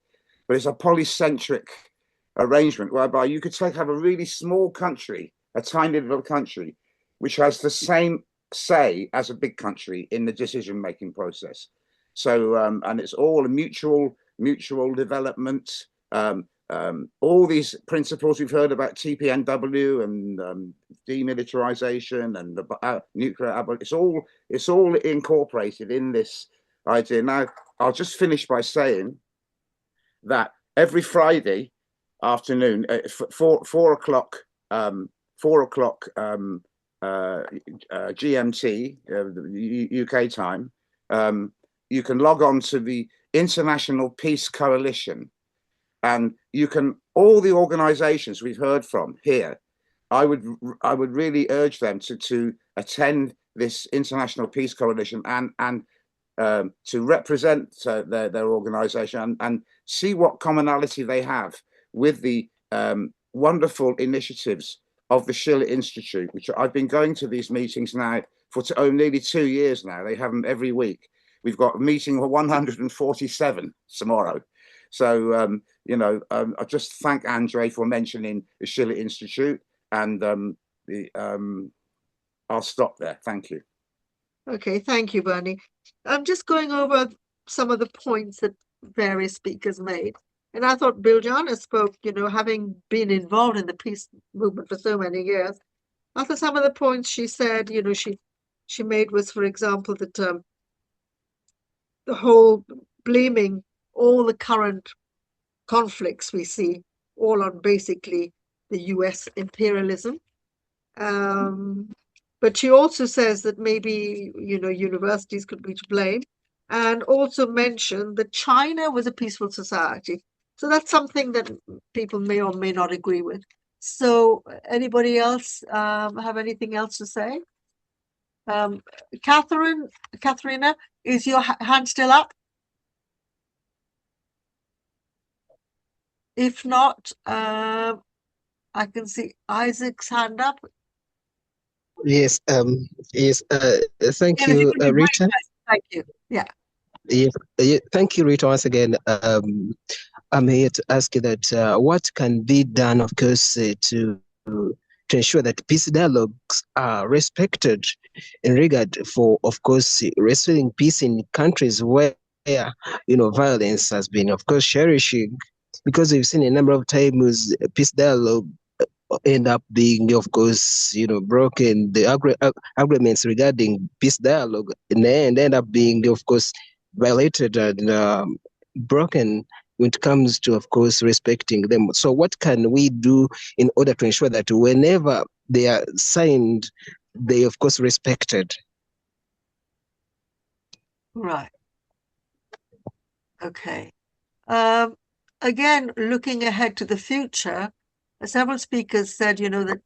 but it's a polycentric arrangement whereby you could have a really small country, a tiny little country, which has the same say as a big country in the decision-making process. So, and it's all a mutual development. All these principles we've heard about, TPNW and demilitarization and the nuclear, it's all incorporated in this idea. Now, I'll just finish by saying that every Friday afternoon at 4 o'clock GMT, UK time, you can log on to the International Peace Coalition, and you can, all the organizations we've heard from here, I would really urge them to attend this International Peace Coalition and to represent their organization and see what commonality they have with the wonderful initiatives of the Schiller Institute, which I've been going to these meetings now for nearly 2 years now. They have them every week. We've got meeting 147 tomorrow. So, I just thank Andre for mentioning the Schiller Institute, and I'll stop there. Thank you. Okay, thank you, Bernie. I'm just going over some of the points that various speakers made. And I thought Biljana spoke, having been involved in the peace movement for so many years. I thought some of the points she said, she made was, for example, that the whole blaming all the current conflicts we see all on basically the US imperialism. But she also says that maybe, universities could be to blame. and also mentioned that China was a peaceful society. So that's something that people may or may not agree with. So anybody else have anything else to say? Katharina, is your hand still up? If not, I can see Isaac's hand up. Yes, yes, thank And if you you, can be brief, Rita. thank you. Yeah. Yeah, yeah, thank you, Rita, once again. I'm here to ask you that what can be done, of course, to ensure that peace dialogues are respected in regard for, of course, restoring peace in countries where, violence has been, of course, cherishing, because we've seen a number of times peace dialogue end up being, of course, broken. The agreements regarding peace dialogue and end up being, of course, violated and broken when it comes to, of course, respecting them. So what can we do in order to ensure that whenever they are signed, they, of course, respected? Right. Okay. Again, looking ahead to the future, several speakers said, that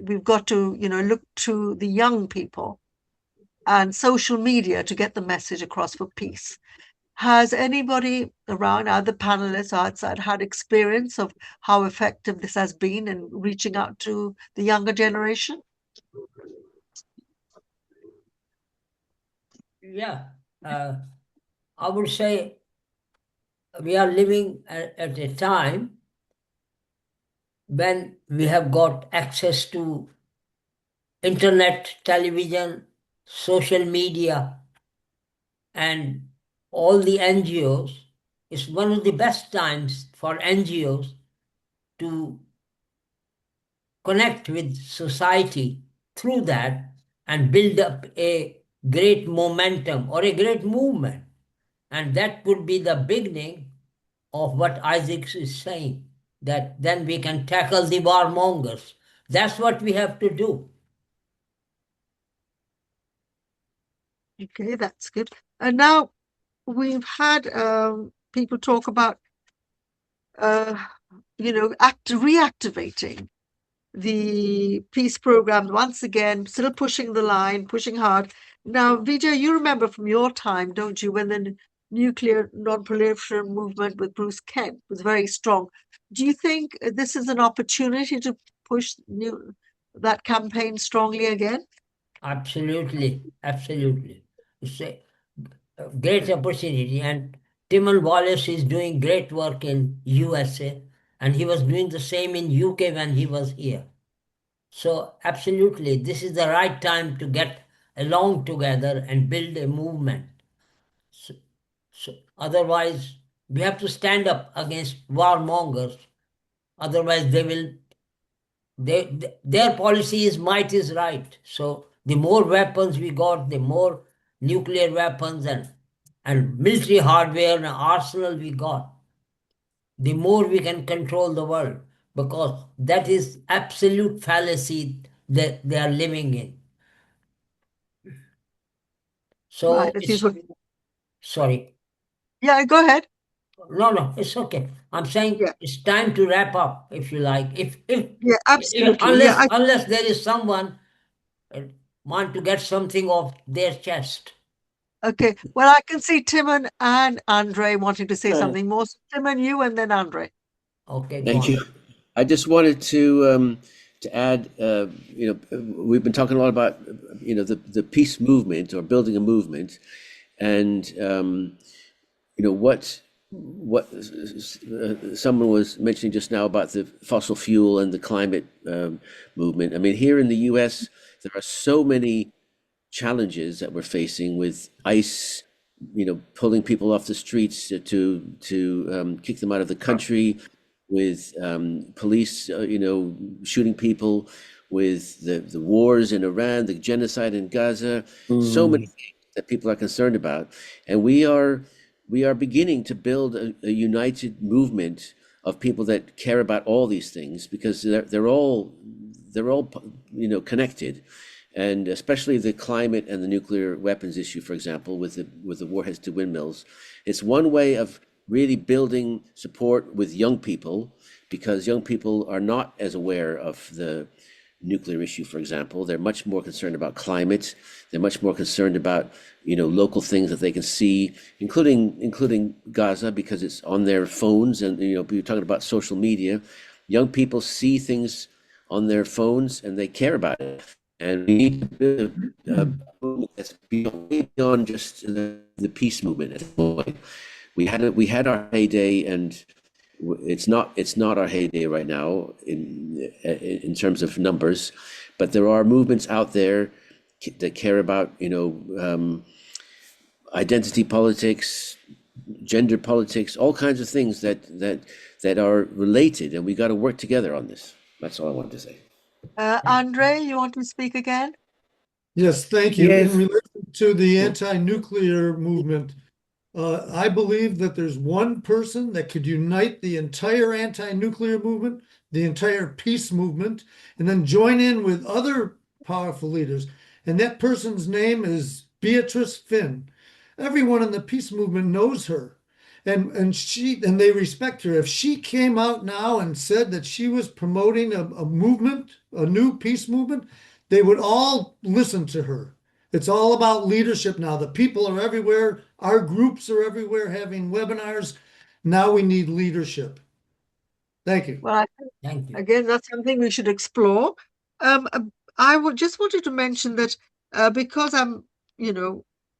we've got to, look to the young people and social media to get the message across for peace. Has anybody around, either panelists or outside, had experience of how effective this has been in reaching out to the younger generation? Yeah, I would say we are living at a time when we have got access to internet, television, social media, and all the NGOs. It's one of the best times for NGOs to connect with society through that and build up a great momentum or a great movement. And that could be the beginning of what Isaac is saying, that then we can tackle the warmongers. That's what we have to do. Okay, that's good. And now we've had people talk about, reactivating the peace program once again, still pushing the line, pushing hard. Now, Vijay, you remember from your time, don't you, when the nuclear non-proliferation movement with Bruce Kent was very strong. Do you think this is an opportunity to push that campaign strongly again? Absolutely, absolutely. It's a great opportunity. And Timmon Wallis is doing great work in USA, and he was doing the same in UK when he was here. So absolutely, this is the right time to get along together and build a movement. So otherwise, we have to stand up against warmongers. Otherwise, their policy is might is right. So the more weapons we got, the more nuclear weapons and military hardware and arsenal we got, the more we can control the world, because that is absolute fallacy that they are living in. So Right, it's, sorry. Yeah, go ahead. No, it's okay. I'm saying it's time to wrap up, if you like. Yeah, absolutely. Unless there is someone want to get something off their chest. Okay. Well, I can see Timmon and Andre wanting to say something more. So Timmon, you, and then Andre. Okay, Thank you. I just wanted to add, we've been talking a lot about, the peace movement or building a movement, and what someone was mentioning just now about the fossil fuel and the climate movement. I mean, here in the U.S., there are so many challenges that we're facing with ICE, pulling people off the streets to kick them out of the country, with police, shooting people, with the wars in Iran, the genocide in Gaza, so many things that people are concerned about, and we are beginning to build a united movement of people that care about all these things, because they're all connected. and especially the climate and the nuclear weapons issue, for example, with the warheads to windmills. It's one way of really building support with young people, because young people are not as aware of the nuclear issue, for example. They're much more concerned about climate. They're much more concerned about, local things that they can see, including Gaza, because it's on their phones. And, you're talking about social media. Young people see things on their phones and they care about it. And we need to build a movement that's beyond just the peace movement at this point. We had our heyday, and it's not our heyday right now in terms of numbers, but there are movements out there that care about identity politics, gender politics, all kinds of things that are related, and we got to work together on this. That's all I wanted to say. Andre, you want to speak again? Yes, thank you. Yes. In relation to the anti-nuclear movement, I believe that there's one person that could unite the entire anti-nuclear movement, the entire peace movement, and then join in with other powerful leaders. And that person's name is Beatrice Finn. Everyone in the peace movement knows her. And they respect her. If she came out now and said that she was promoting a movement, a new peace movement, they would all listen to her. It's all about leadership now. The people are everywhere. Our groups are everywhere having webinars. Now we need leadership. Thank you. Well, Thank you. again, that's something we should explore. Just wanted to mention that because I'm,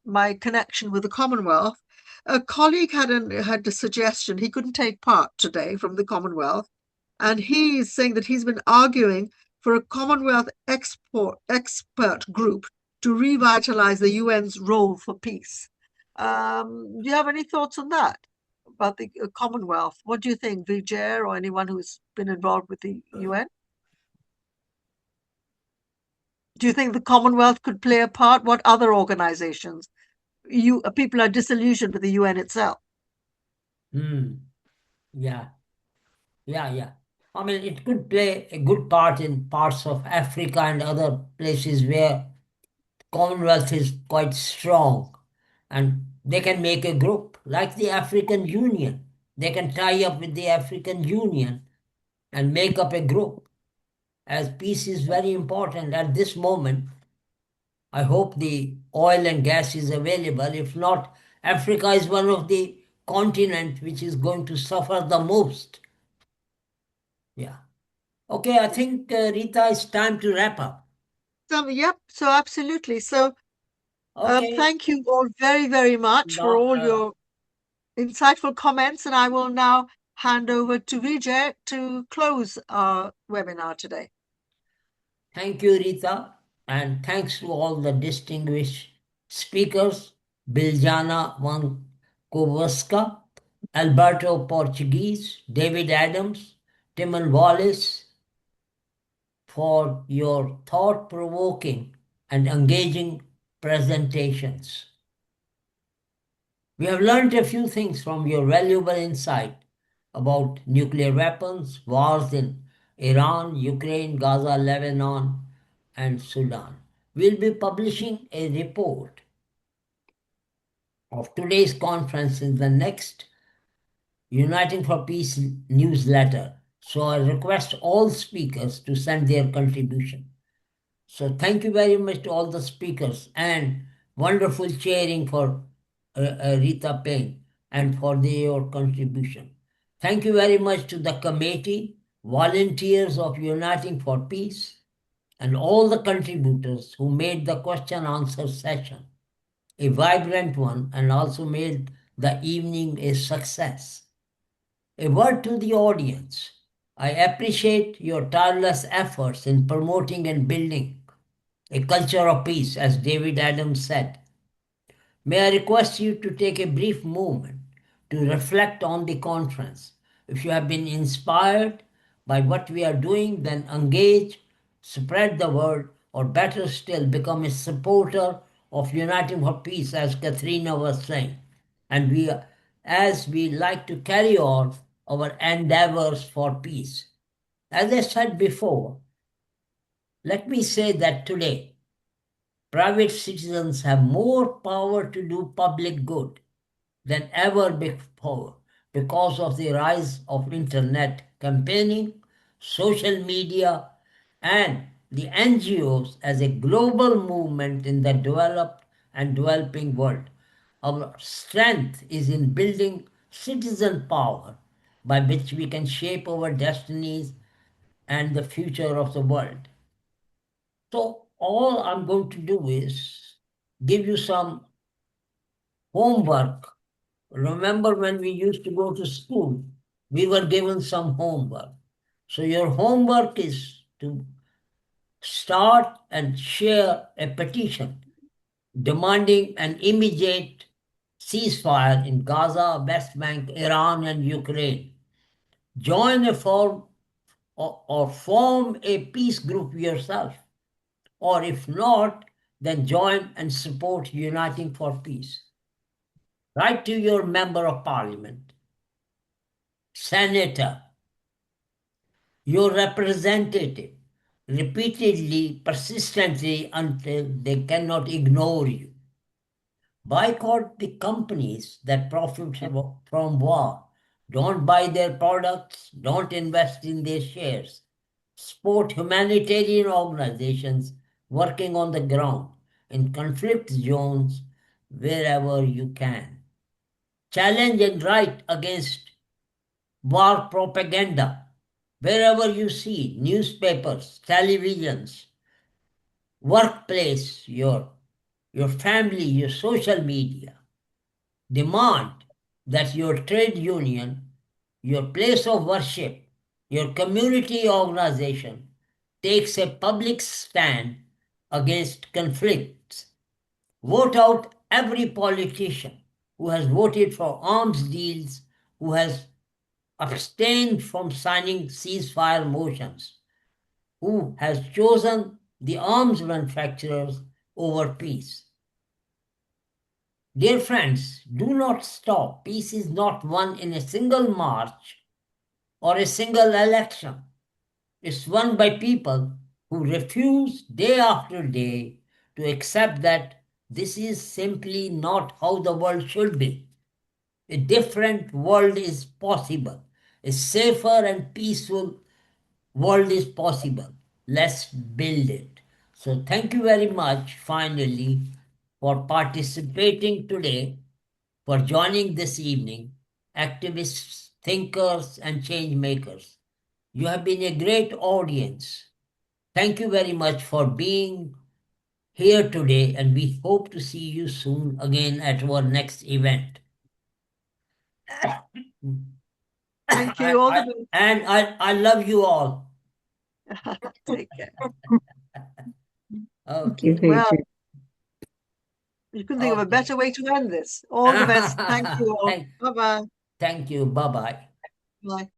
my connection with the Commonwealth, a colleague had a suggestion. He couldn't take part today from the Commonwealth, and he's saying that he's been arguing for a Commonwealth expert group to revitalize the UN's role for peace. Do you have any thoughts on that, about the Commonwealth? What do you think, Vijay, or anyone who's been involved with the UN? Do you think the Commonwealth could play a part? What other organizations? People are disillusioned with the UN itself. Yeah. I mean, it could play a good part in parts of Africa and other places where Commonwealth is quite strong, and they can make a group like the African Union. They can tie up with the African Union and make up a group, as peace is very important at this moment. I hope the oil and gas is available. If not, Africa is one of the continents which is going to suffer the most. Yeah. Okay, I think, Rita, it's time to wrap up. Yep, so absolutely. So Okay. thank you all very, very much for all your insightful comments, and I will now hand over to Vijay to close our webinar today. Thank you, Rita, and thanks to all the distinguished speakers, Biljana Vankovska, Alberto Portugheis, David Adams, Timmon Wallis, for your thought-provoking and engaging presentations. We have learned a few things from your valuable insight about nuclear weapons, wars in Iran, Ukraine, Gaza, Lebanon, and Sudan. We'll be publishing a report of today's conference in the next Uniting for Peace newsletter. So I request all speakers to send their contribution. So thank you very much to all the speakers, and wonderful chairing for Rita Payne and for your contribution. Thank you very much to the committee, volunteers of Uniting for Peace, and all the contributors who made the question answer session a vibrant one and also made the evening a success. A word to the audience. I appreciate your tireless efforts in promoting and building a culture of peace, as David Adams said. May I request you to take a brief moment to reflect on the conference. If you have been inspired by what we are doing, then engage, spread the word, or better still, become a supporter of Uniting for Peace, as Katrina was saying. And as we like to carry on our endeavors for peace. As I said before, let me say that today, private citizens have more power to do public good than ever before because of the rise of internet campaigning, social media, and the NGOs as a global movement in the developed and developing world. Our strength is in building citizen power by which we can shape our destinies and the future of the world. So all I'm going to do is give you some homework. Remember when we used to go to school, we were given some homework. So your homework is to start and share a petition demanding an immediate ceasefire in Gaza, West Bank, Iran, and Ukraine. Join a form or form a peace group yourself. Or if not, then join and support Uniting for Peace. Write to your member of parliament, senator, your representative, repeatedly, persistently until they cannot ignore you. Boycott the companies that profit from war. Don't buy their products, don't invest in their shares. Support humanitarian organizations working on the ground in conflict zones wherever you can. Challenge and write against war propaganda wherever you see newspapers, televisions, workplace, your family, your social media. Demand that your trade union, your place of worship, your community organization takes a public stand against conflicts. Vote out every politician who has voted for arms deals, who has abstained from signing ceasefire motions, who has chosen the arms manufacturers over peace. Dear friends, do not stop. Peace is not won in a single march or a single election. It's won by people who refuse day after day to accept that this is simply not how the world should be. A different world is possible. A safer and peaceful world is possible. Let's build it. So thank you very much, finally, for participating today, for joining this evening, activists, thinkers, and change makers. You have been a great audience. Thank you very much for being here today, and we hope to see you soon again at our next event. Thank you. All the best. And I love you all. Take care. Okay. Well, you couldn't think of a better way to end this. All the best. Thank you all. Bye-bye. Thank you. Bye-bye. Bye.